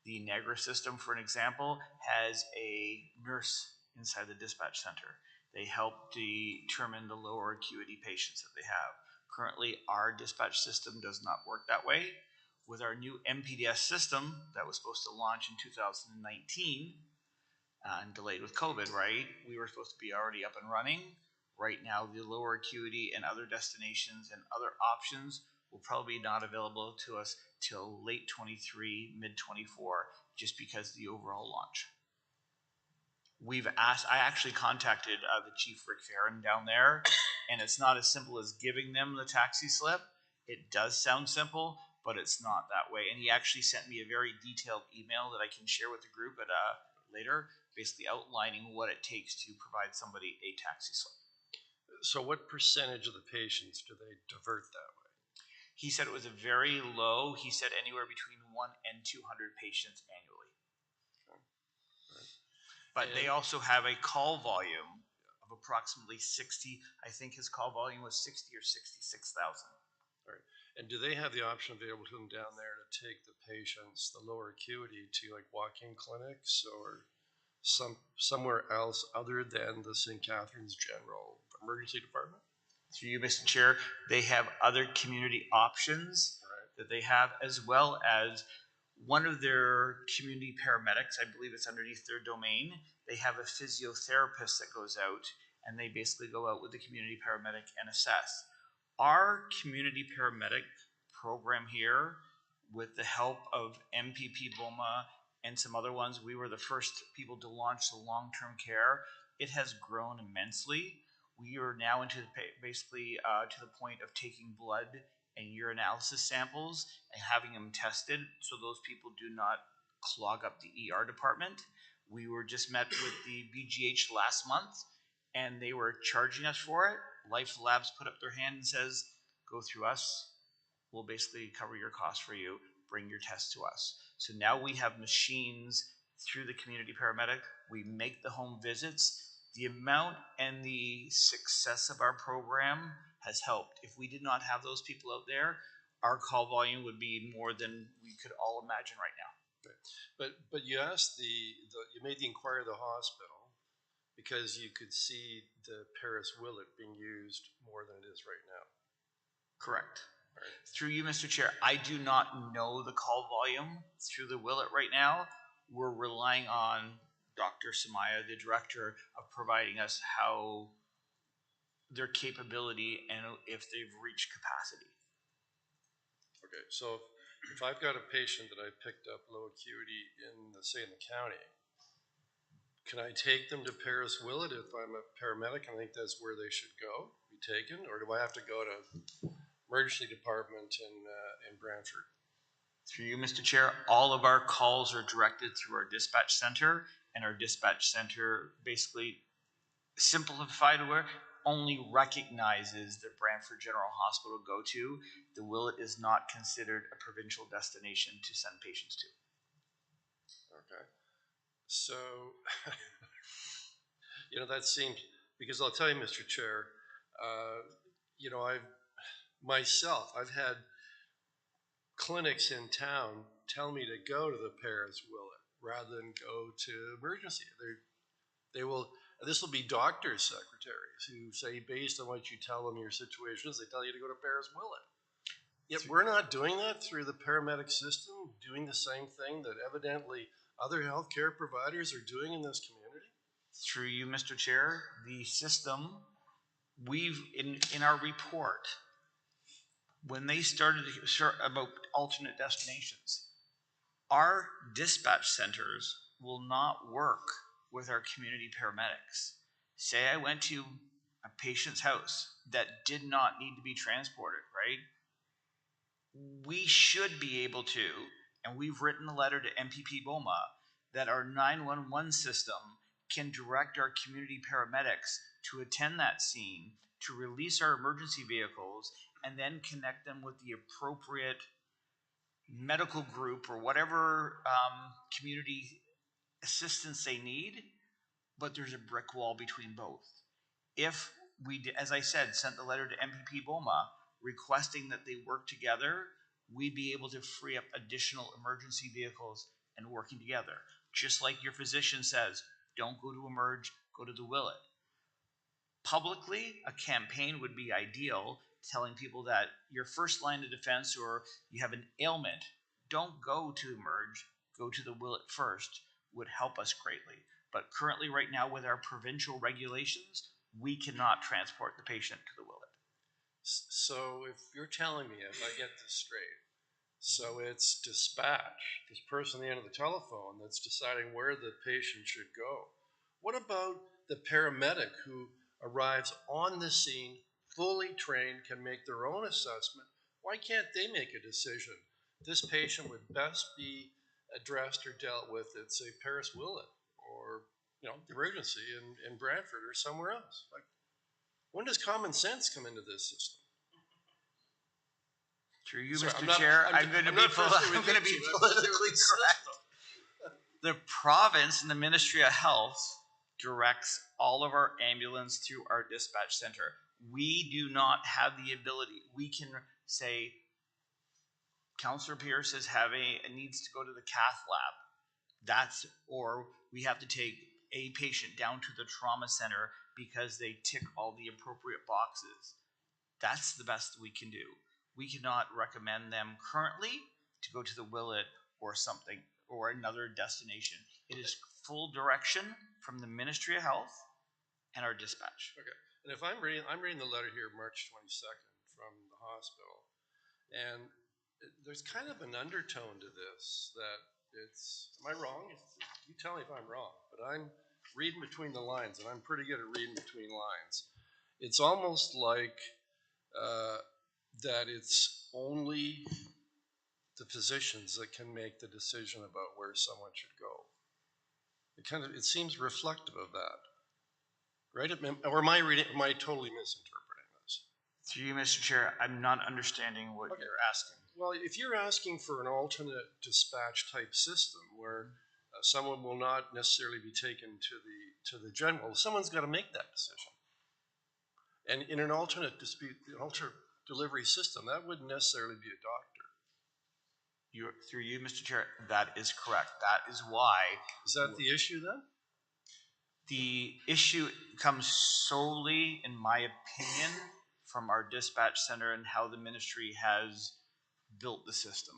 The Niagara system, for an example, has a nurse inside the dispatch center. They help determine the lower acuity patients that they have. Currently, our dispatch system does not work that way. With our new MPDS system that was supposed to launch in 2019 and delayed with COVID, right? We were supposed to be already up and running. Right now, the lower acuity and other destinations and other options will probably not available to us till late 23, mid 24, just because of the overall launch. I actually contacted the Chief Rick Farron down there, and it's not as simple as giving them the taxi slip. It does sound simple, but it's not that way. And he actually sent me a very detailed email that I can share with the group at later, basically outlining what it takes to provide somebody a taxi slip. So what percentage of the patients do they divert that way? He said it was a very low. He said anywhere between 1 and 200 patients annually. Okay. Right. But they also have a call volume of approximately 60. I think his call volume was 60 or 66,000. All right. And do they have the option of able to come down there to take the patients, the lower acuity, to like walk-in clinics or somewhere else other than the St. Catharines General Emergency Department? Through you, Mr. Chair, they have other community options that they have, as well as one of their community paramedics, I believe it's underneath their domain. They have a physiotherapist that goes out, and they basically go out with the community paramedic and assess. Our community paramedic program here, with the help of MPP BOMA and some other ones. We were the first people to launch the long-term care. It has grown immensely. We are now into basically to the point of taking blood and urinalysis samples and having them tested so those people do not clog up the ER department. We were just met with the BGH last month, and they were charging us for it. Life Labs put up their hand and says, go through us. We'll basically cover your costs for you. Bring your test to us. So now we have machines through the community paramedic. We make the home visits. The amount and the success of our program has helped. If we did not have those people out there, our call volume would be more than we could all imagine right now. But you asked you made the inquiry of the hospital because you could see the Paris Willet being used more than it is right now. Correct. Right. Through you, Mr. Chair, I do not know the call volume through the Willet right now. We're relying on Dr. Samaya, the director, of providing us how their capability and if they've reached capacity. Okay, so if I've got a patient that I picked up low acuity in the county, can I take them to Paris Willet if I'm a paramedic? I think that's where they should go, be taken, or do I have to go to emergency department in Brantford? Through you, Mr. Chair, all of our calls are directed through our dispatch center, and our dispatch center basically simplified where only recognizes the Brantford General Hospital go to. The Willet is not considered a provincial destination to send patients to. Okay. So, that seems, because I'll tell you, Mr. Chair, I've had clinics in town tell me to go to the Paris Willet rather than go to emergency. This will be doctors' secretaries who say, based on what you tell them your situation is, they tell you to go to Paris Willet. Yet we're not doing that through the paramedic system, doing the same thing that evidently other healthcare providers are doing in this community. Through you, Mr. Chair, the system, in our report, when they started to start about alternate destinations, our dispatch centers will not work with our community paramedics. Say I went to a patient's house that did not need to be transported, right? We should be able to, and we've written a letter to MPP BOMA, that our 911 system can direct our community paramedics to attend that scene, to release our emergency vehicles, and then connect them with the appropriate medical group or whatever community assistance they need, but there's a brick wall between both. If we, as I said, sent the letter to MPP BOMA requesting that they work together, we'd be able to free up additional emergency vehicles and working together. Just like your physician says, don't go to Emerge, go to the Willet. Publicly, a campaign would be ideal, telling people that your first line of defense or you have an ailment, don't go to Emerge, go to the Willet first, would help us greatly. But currently right now with our provincial regulations, we cannot transport the patient to the Willet. So if you're telling me, if I get this straight, so it's dispatch, this person on the end of the telephone that's deciding where the patient should go. What about the paramedic who arrives on the scene, fully trained, can make their own assessment? Why can't they make a decision? This patient would best be addressed or dealt with at, say, Paris Willet or, the emergency in Brantford or somewhere else. Like, when does common sense come into this system? Through you, Mr. Chair, I'm going to be politically correct. The province and the Ministry of Health directs all of our ambulance through our dispatch center. We do not have the ability. We can say, Councillor Pierce needs to go to the cath lab. Or we have to take a patient down to the trauma center because they tick all the appropriate boxes. That's the best we can do. We cannot recommend them currently to go to the Willet or something or another destination. It is full direction from the Ministry of Health and our dispatch. Okay. And if I'm reading the letter here, March 22nd from the hospital, and there's kind of an undertone to this that am I wrong? You tell me if I'm wrong, but I'm reading between the lines, and I'm pretty good at reading between lines. It's almost like that it's only the physicians that can make the decision about where someone should go. It seems reflective of that, right? Or am I totally misinterpreting this? Through you, Mr. Chair, I'm not understanding what you're asking. Well, if you're asking for an alternate dispatch type system where someone will not necessarily be taken to the general, someone's got to make that decision. And in an alternate delivery system, that wouldn't necessarily be a doctor. Through you, Mr. Chair, that is correct. That is why. Is that the issue then? The issue comes solely, in my opinion, from our dispatch center and how the ministry has built the system.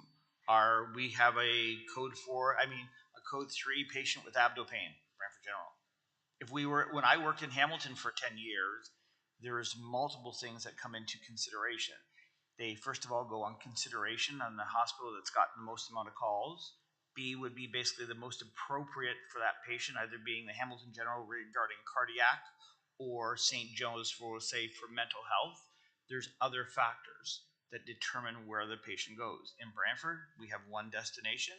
We have a code 3 patient with abdo pain, Brantford General. When I worked in Hamilton for 10 years, there's multiple things that come into consideration. They first of all go on consideration on the hospital that's gotten the most amount of calls. B would be basically the most appropriate for that patient, either being the Hamilton General regarding cardiac or St. Joe's for mental health. There's other factors that determine where the patient goes. In Brantford, we have one destination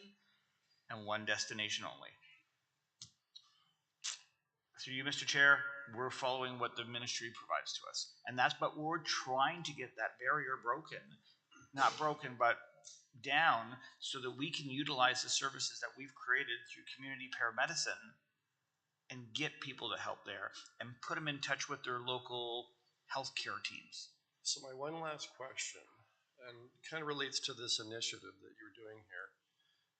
and one destination only. Through you, Mr. Chair, we're following what the ministry provides to us. But we're trying to get that barrier but down so that we can utilize the services that we've created through community paramedicine and get people to help there and put them in touch with their local healthcare teams. So my one last question, and kind of relates to this initiative that you're doing here.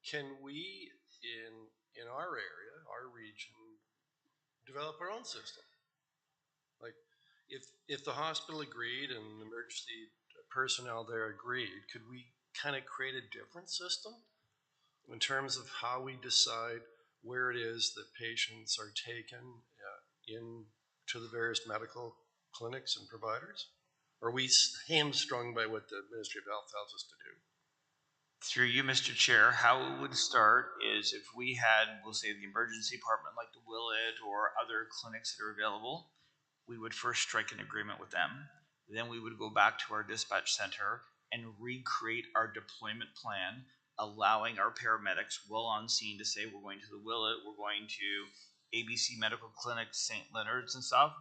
Can we, in our area, our region, develop our own system? Like, if the hospital agreed and the emergency personnel there agreed, could we kind of create a different system in terms of how we decide where it is that patients are taken into the various medical clinics and providers? Or are we hamstrung by what the Ministry of Health tells us to do? Through you, Mr. Chair, how it would start is if we had, we'll say, the emergency department like the Willett or other clinics that are available, we would first strike an agreement with them. Then we would go back to our dispatch center and recreate our deployment plan, allowing our paramedics well on scene to say, we're going to the Willett, we're going to ABC Medical Clinic, St. Leonard's and stuff.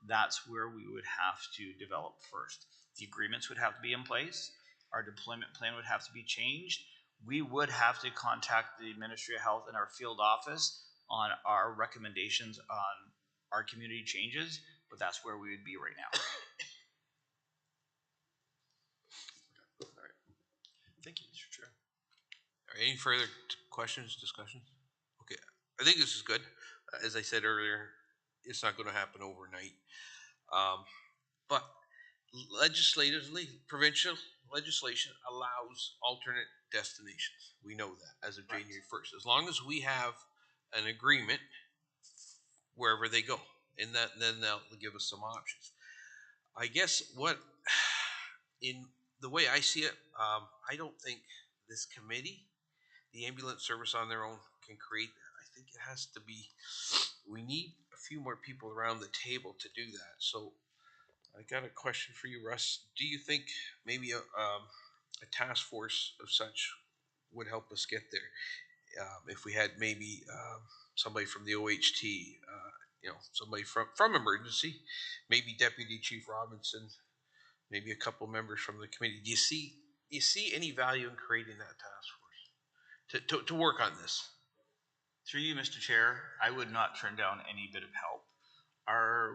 That's where we would have to develop first. The agreements would have to be in place. Our deployment plan would have to be changed. We would have to contact the Ministry of Health and our field office on our recommendations on our community changes, but that's where we would be right now. All right. Thank you, Mr. Chair. Any further questions, discussions? Okay, I think this is good. As I said earlier, it's not going to happen overnight. But legislatively, provincial legislation allows alternate destinations. We know that as of January 1st. As long as we have an agreement wherever they go, and then they'll give us some options. I guess in the way I see it, I don't think this committee, the ambulance service on their own, can create that. I think it has to be, we need a few more people around the table to do that. So I got a question for you, Russ. Do you think maybe a task force of such would help us get there? If we had maybe somebody from the OHT, somebody from emergency, maybe Deputy Chief Robinson, maybe a couple members from the committee. Do you see any value in creating that task force to work on this? Through you, Mr. Chair, I would not turn down any bit of help.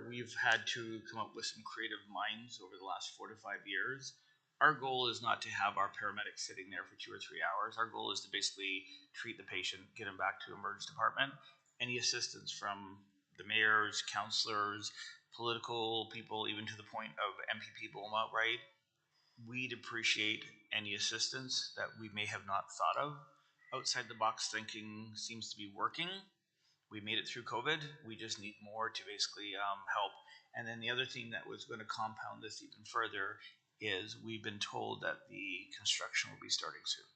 We've had to come up with some creative minds over the last 4 to 5 years. Our goal is not to have our paramedics sitting there for 2 or 3 hours. Our goal is to basically treat the patient, get them back to emergency department. Any assistance from the mayors, councillors, political people, even to the point of MPP Beaumont, right? We'd appreciate any assistance that we may have not thought of. Outside the box thinking seems to be working. We made it through COVID. We just need more to basically help. And then the other thing that was going to compound this even further is we've been told that the construction will be starting soon.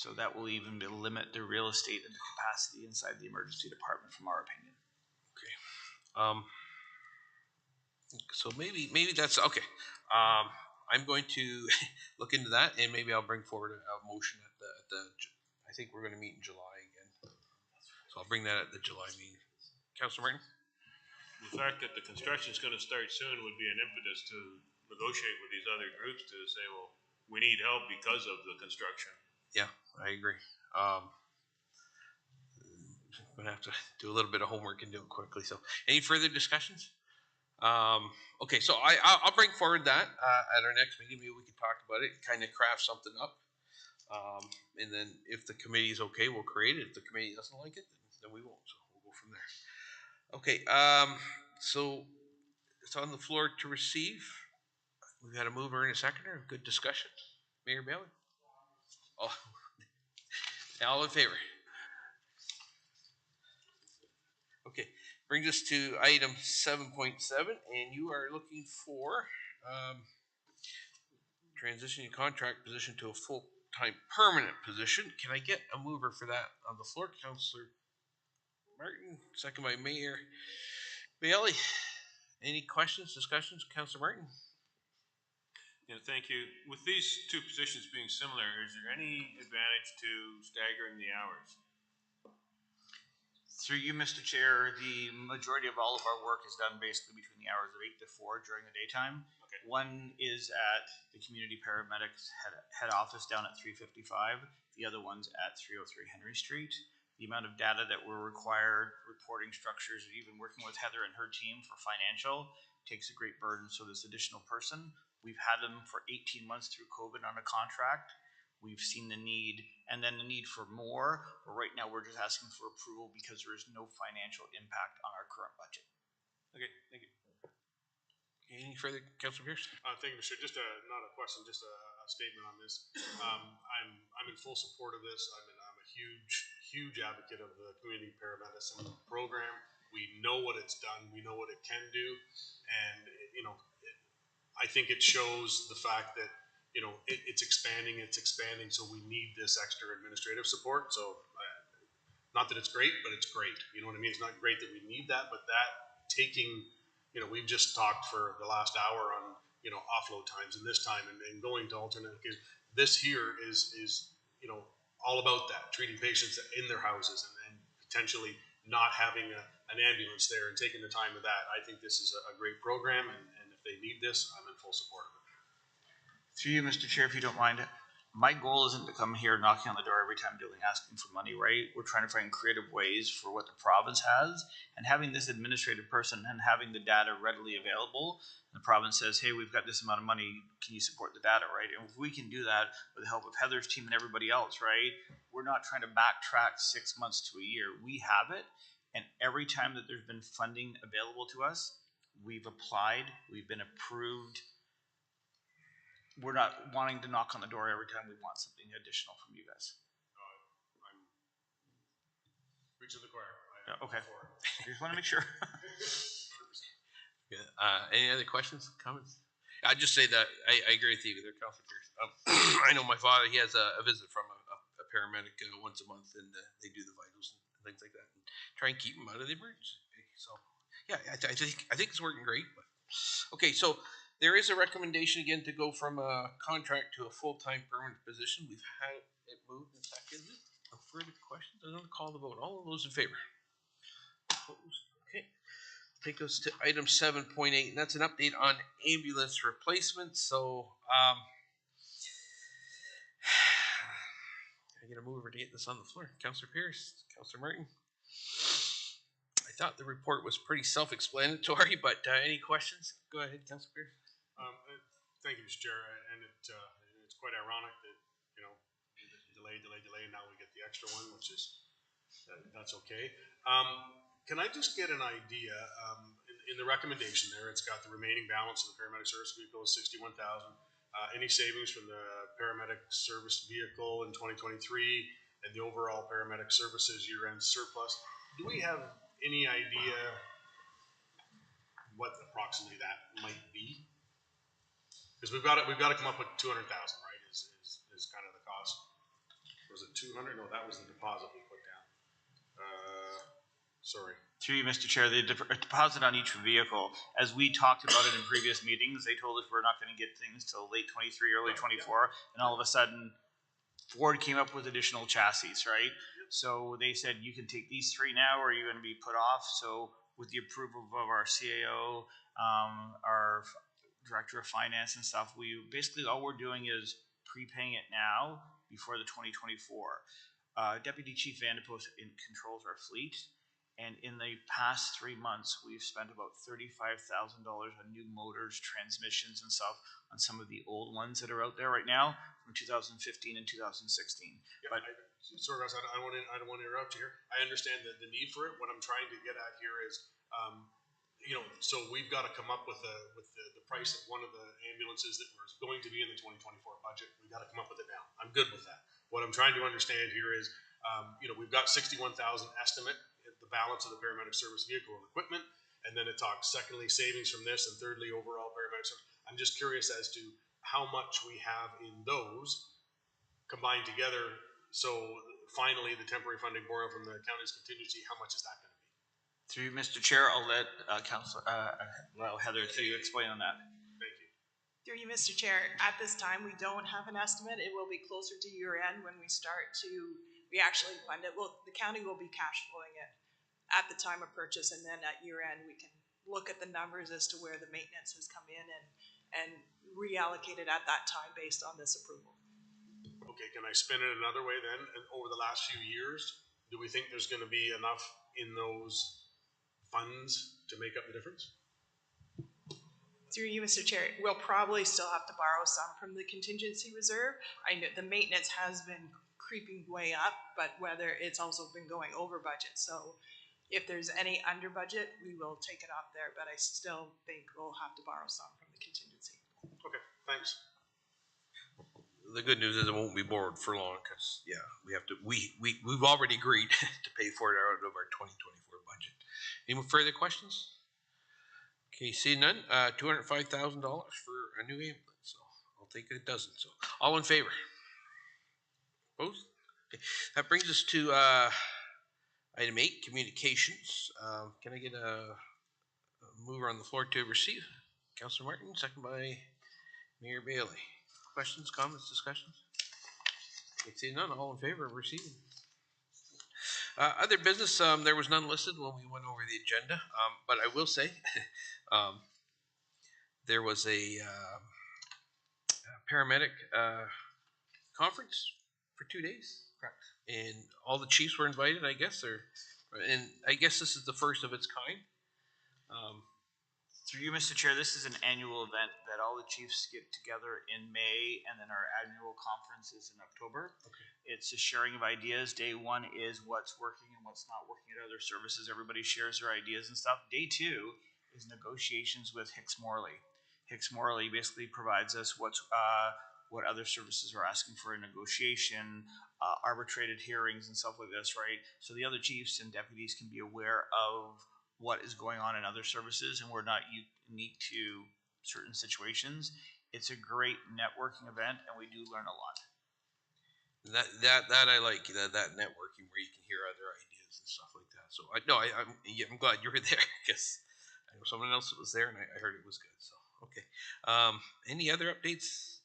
So that will even limit the real estate and the capacity inside the emergency department, from our opinion. So maybe that's okay. I'm going to look into that, and maybe I'll bring forward a motion at the. I think we're going to meet in July again, so I'll bring that at the July meeting. Councilor Martin. The fact that the construction is going to start soon would be an impetus to negotiate with these other groups to say, well, we need help because of the construction. Yeah, I agree. I'm gonna have to do a little bit of homework and do it quickly. So, any further discussions? Okay, so I'll bring forward that at our next meeting. Maybe we can talk about it, kind of craft something up, and then if the committee is okay, we'll create it. If the committee doesn't like it, then we won't. So we'll go from there. Okay, so it's on the floor to receive. We've got a mover and a seconder. Good discussion. Mayor Bailey. Oh, all in favor? Okay, brings us to item 7.7, and you are looking for transitioning contract position to a full-time permanent position. Can I get a mover for that on the floor? Councillor Martin, second by Mayor Bailey. Any questions, discussions? Councillor Martin? Yeah, thank you. With these two positions being similar, is there any advantage to staggering the hours? Through you, Mr. Chair, the majority of all of our work is done basically between the hours of 8 to 4 during the daytime. Okay. One is at the community paramedics head office down at 355. The other one's at 303 Henry Street. The amount of data that we're required, reporting structures, and even working with Heather and her team for financial takes a great burden. So this additional person, we've had them for 18 months through COVID on a contract. We've seen the need, and then the need for more, but right now we're just asking for approval because there is no financial impact on our current budget. Okay, thank you. Any further, Councillor Pierce? Thank you, Mr. Chair. Just not a question, just a statement on this. I'm in full support of this. I'm a huge advocate of the community paramedicine program. We know what it's done. We know what it can do, and I think it shows the fact that it's expanding. So we need this extra administrative support. So not that it's great, but it's great. You know what I mean? It's not great that we need that, but that taking, we've just talked for the last hour on, offload times and this time and going to alternate. Because this here is all about that, treating patients in their houses and potentially not having an ambulance there and taking the time of that. I think this is a great program, and if they need this, I'm in full support of it. Through you, Mr. Chair, if you don't mind, my goal isn't to come here knocking on the door every time asking for money, right? We're trying to find creative ways for what the province has, and having this administrative person and having the data readily available. The province says, hey, we've got this amount of money, can you support the data, right? And if we can do that with the help of Heather's team and everybody else, right? We're not trying to backtrack 6 months to a year. We have it, and every time that there's been funding available to us, we've applied, we've been approved. We're not wanting to knock on the door every time we want something additional from you guys. I'm preaching the choir. Okay. I just want to make sure. Yeah. Any other questions, comments? I just say that I agree with you there, Councillor Pierce. I know my father; he has a visit from a paramedic once a month, and they do the vitals and things like that, and try and keep him out of the emergency. So, yeah, I think it's working great. But okay, so. There is a recommendation again to go from a contract to a full-time permanent position. We've had it moved and seconded. No further questions? I'm going to call the vote. All of those in favor? Opposed? Okay. Take us to item 7.8, and that's an update on ambulance replacement. So, I get a mover to get this on the floor. Councillor Pierce, Councillor Martin. I thought the report was pretty self-explanatory, but any questions? Go ahead, Councillor Pierce. Thank you, Mr. Chair, and it's quite ironic that delay, and now we get the extra one, which is that's okay. Can I just get an idea in the recommendation there? It's got the remaining balance of the paramedic service vehicle is $61,000. Any savings from the paramedic service vehicle in 2023 and the overall paramedic services year-end surplus? Do we have any idea what approximately that might be? Because we've got to come up with $200,000, right? Is kind of the cost. was it 200? No, that was the deposit we put down. Sorry. Through you, Mr. Chair, the deposit on each vehicle, as we talked about it in previous meetings, they told us we're not going to get things till late 23, early 24, and all of a sudden, Ford came up with additional chassis, right? So they said, you can take these 3 now, or you're going to be put off. So with the approval of our CAO, our director of finance and stuff, we basically, all we're doing is prepaying it now before the 2024. Deputy Chief Vanderpost controls our fleet. And in the past 3 months, we've spent about $35,000 on new motors, transmissions, and stuff on some of the old ones that are out there right now from 2015 and 2016. Yeah, But sorry, guys, I don't want to interrupt you here. I understand the need for it. What I'm trying to get at here is, so we've got to come up with the price of one of the ambulances that was going to be in the 2024 budget. We've got to come up with it now. I'm good with that. What I'm trying to understand here is, we've got 61,000 estimate, the balance of the paramedic service vehicle and equipment, and then it talks secondly savings from this, and thirdly overall paramedic service. I'm just curious as to how much we have in those combined together. So finally, the temporary funding borrowed from the county's contingency, how much is that going to be? through Mr. Chair, I'll let Heather to explain on that. Thank you. Through you, Mr. Chair, at this time, we don't have an estimate. It will be closer to year end when we actually fund it. Well, the county will be cash flowing it at the time of purchase, and then at year end, we can look at the numbers as to where the maintenance has come in and reallocate it at that time based on this approval. Okay, can I spin it another way then? And over the last few years, do we think there's going to be enough in those funds to make up the difference? Through you, Mr. Chair, we'll probably still have to borrow some from the contingency reserve. I know the maintenance has been creeping way up, but whether it's also been going over budget. So if there's any under budget, we will take it off there, but I still think we'll have to borrow some from the contingency. Okay, thanks. The good news is it won't be borrowed for long, because we have to. We've already agreed to pay for it out of our 2024 budget. Any further questions? Okay, see none. $205,000 for a new ambulance. So I'll take it a dozen. So all in favor? Opposed? Okay. That brings us to item 8, communications. Can I get a mover on the floor to receive? Councillor Martin, second by Mayor Bailey. Questions, comments, discussions? Okay, see none. All in favor of receiving? Other business, there was none listed when we went over the agenda, but I will say there was a paramedic conference for 2 days. Correct. And all the chiefs were invited, I guess, and I guess this is the first of its kind. Through you, Mr. Chair, this is an annual event that all the chiefs get together in May, and then our annual conference is in October. Okay. It's a sharing of ideas. Day 1 is what's working and what's not working at other services. Everybody shares their ideas and stuff. Day 2 is negotiations with Hicks Morley. Hicks Morley basically provides us what other services are asking for in negotiation, arbitrated hearings and stuff like this, right? So the other chiefs and deputies can be aware of what is going on in other services, and we're not unique to certain situations. It's a great networking event, and we do learn a lot. That I like, that networking where you can hear other ideas and stuff like that. So I'm glad you were there, because I know someone else was there and I heard it was good. So okay. Any other updates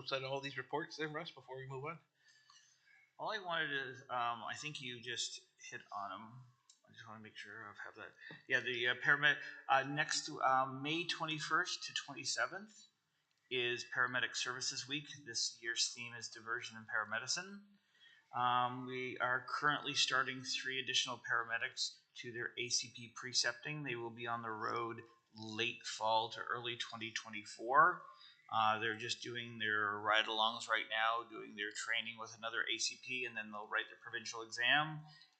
outside of all these reports then, Russ, before we move on? All I wanted is, I think you just hit on them. I just want to make sure I have that. Yeah, the paramedic, next to May 21st to 27th is Paramedic Services Week. This year's theme is Diversion in Paramedicine. We are currently starting 3 additional paramedics to their ACP precepting. They will be on the road late fall to early 2024. They're just doing their ride-alongs right now, doing their training with another ACP, and then they'll write their provincial exam.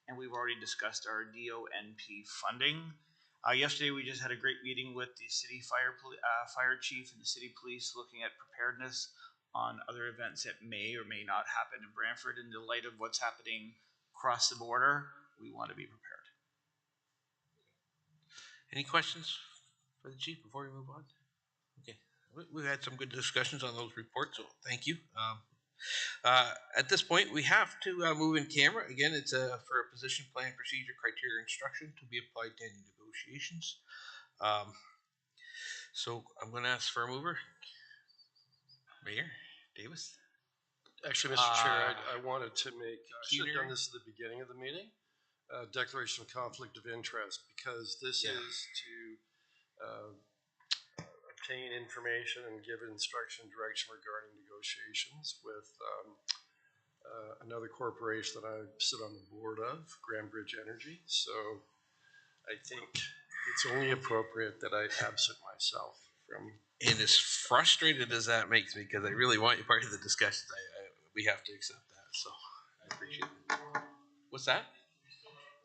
And we've already discussed our DONP funding. Yesterday, we just had a great meeting with the city fire chief and the city police, looking at preparedness on other events that may or may not happen in Brantford. In the light of what's happening across the border, we want to be prepared. Any questions for the chief before we move on? Okay, we've had some good discussions on those reports, so thank you. At this point, we have to move in camera. Again, it's for a position plan, procedure, criteria, instruction to be applied to any negotiations. So I'm going to ask for a mover. Mayor Davis. Actually, Mr. Chair, I wanted to make, I should have done this at the beginning of the meeting, declaration of conflict of interest, because this is to obtain information and give instruction and direction regarding negotiations with another corporation that I sit on the board of, Grand Bridge Energy. So I think it's only appropriate that I absent myself from. And as frustrated as that makes me, because I really want you part of the discussion, we have to accept that. So I appreciate it. What's that?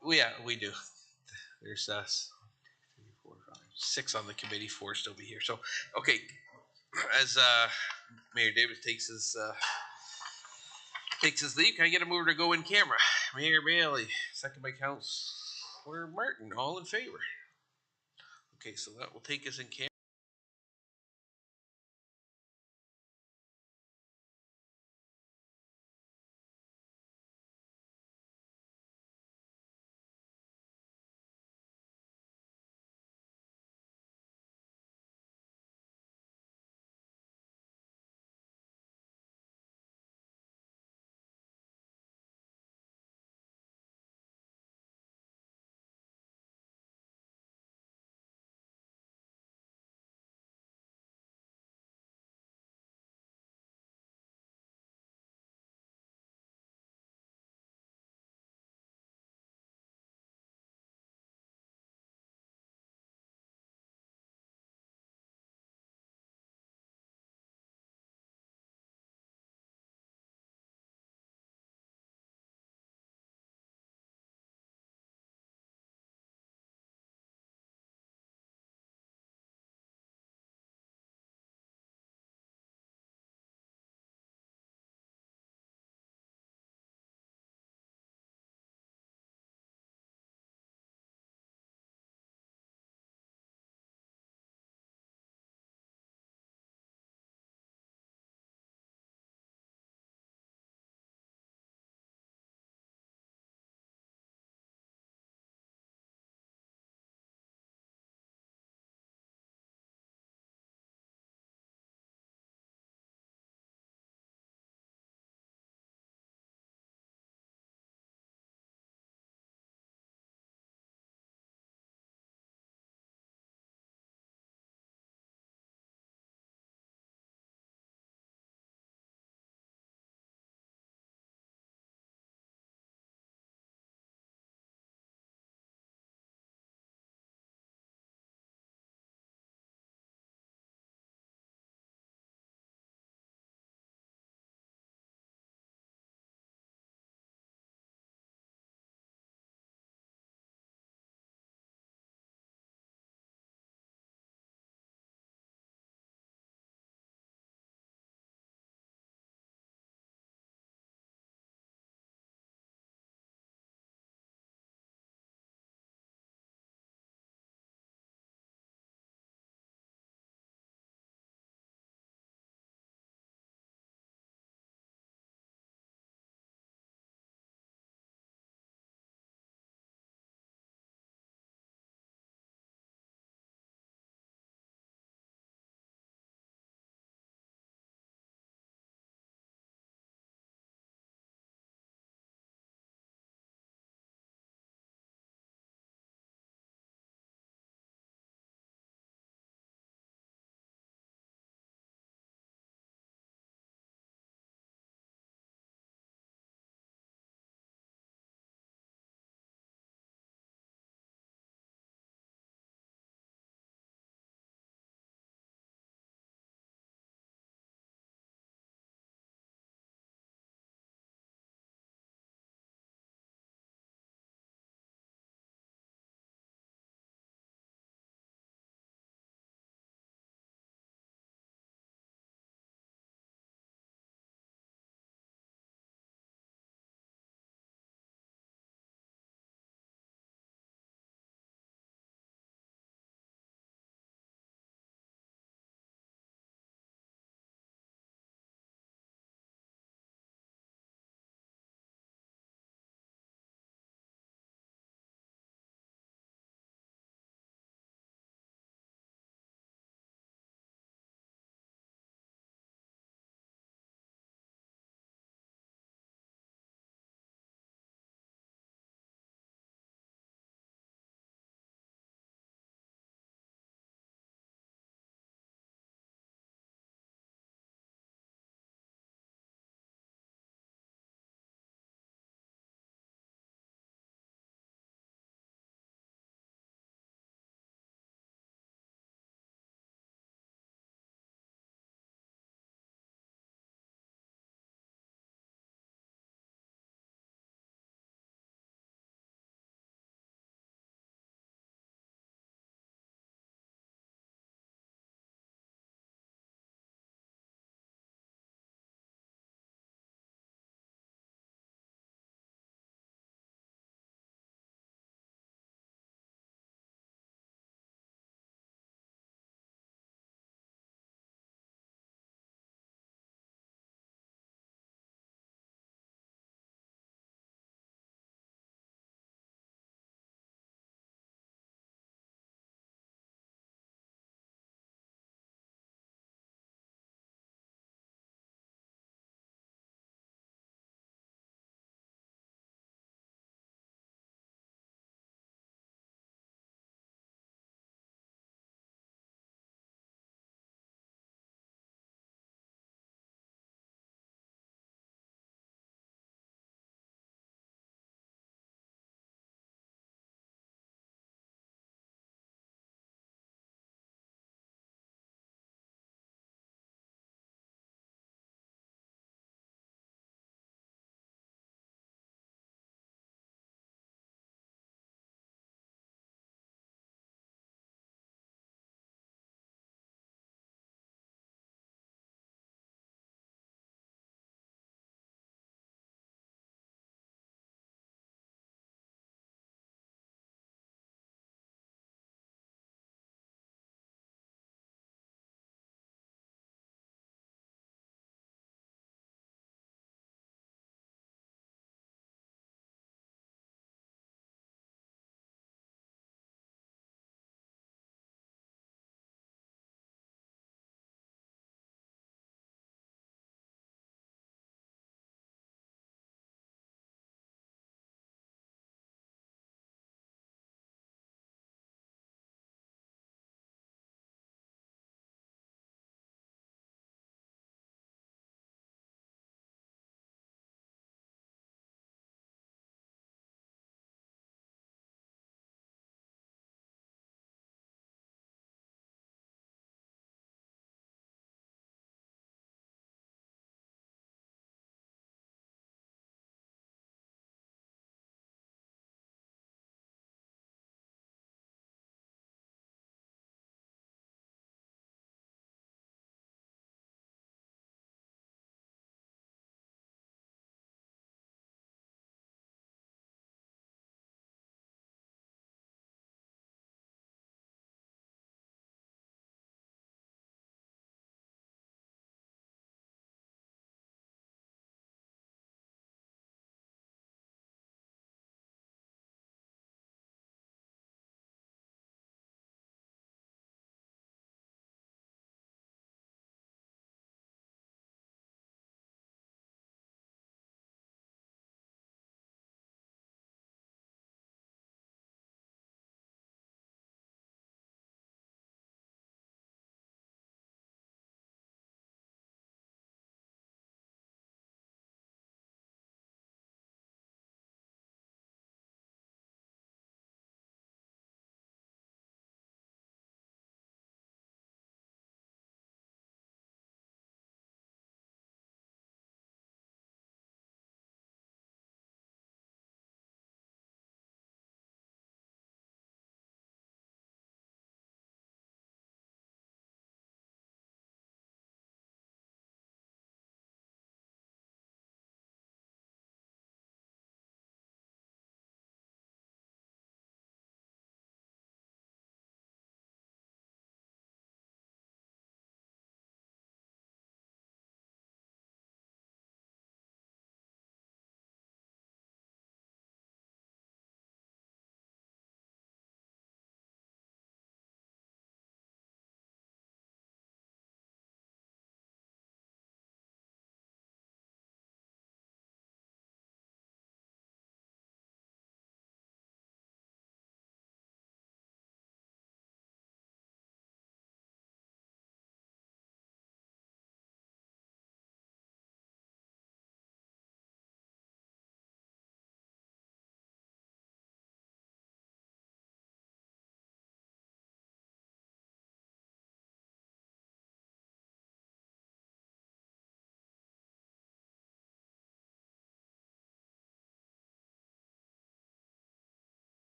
Well, yeah, we do. There's us. 3, 4, 5, 6 on the committee, 4 still be here. So, okay, as Mayor Davis takes his leave, can I get a mover to go in camera? Mayor Bailey, second by Councilor Martin, all in favor. Okay, so that will take us in camera.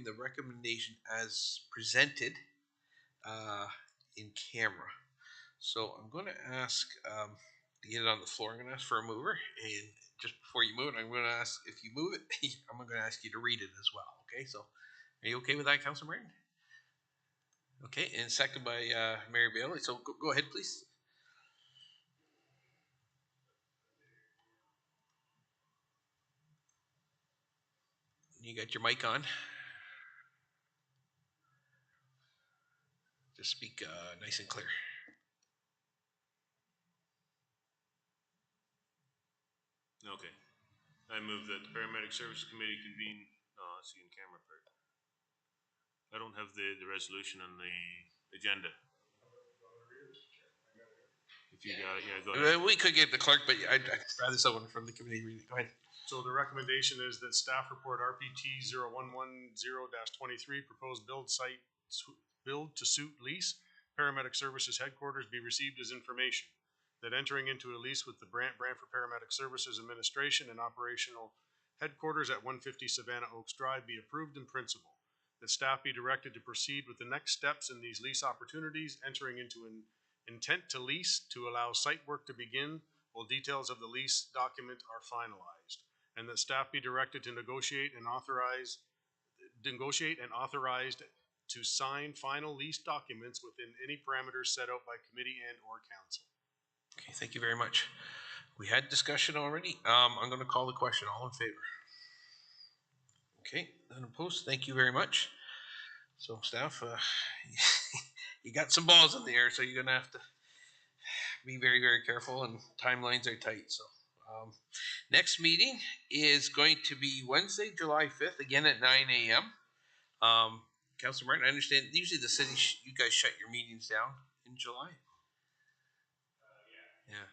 the recommendation as presented in camera. So I'm going to ask to get it on the floor. I'm going to ask for a mover, and just before you move it, I'm going to ask if you move it. I'm going to ask you to read it as well. Okay, so are you okay with that, Councilor Martin? Okay, and second by Mary Bailey. So go ahead, please. You got your mic on. Just speak nice and clear. Okay. I move that the Paramedic Services Committee convene, that's the in-camera part. I don't have the resolution on the agenda. If you got it, yeah, go ahead. We could get the clerk, but I'd rather someone from the committee read it. Go ahead. So the recommendation is that staff report RPT 0110-23, proposed build to suit lease, Paramedic Services Headquarters be received as information. That entering into a lease with the Brantford Paramedic Services Administration and Operational Headquarters at 150 Savannah Oaks Drive be approved in principle. That staff be directed to proceed with the next steps in these lease opportunities, entering into an intent to lease to allow site work to begin while details of the lease document are finalized. And that staff be directed to negotiate and authorized to sign final lease documents within any parameters set out by committee and or council. Okay, thank you very much. We had discussion already. I'm going to call the question. All in favor? Okay, none opposed. Thank you very much. So, staff, you got some balls in the air, so you're going to have to be very, very careful, and timelines are tight. So, next meeting is going to be Wednesday, July 5th, again at 9 a.m. Councilor Martin, I understand usually the city, you guys shut your meetings down in July. Yeah.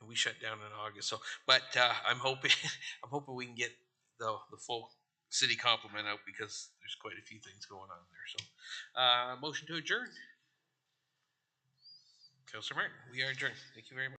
And we shut down in August. So, but I'm hoping we can get the full city complement out, because there's quite a few things going on there. So, motion to adjourn. Councilor Martin, we are adjourned. Thank you very much.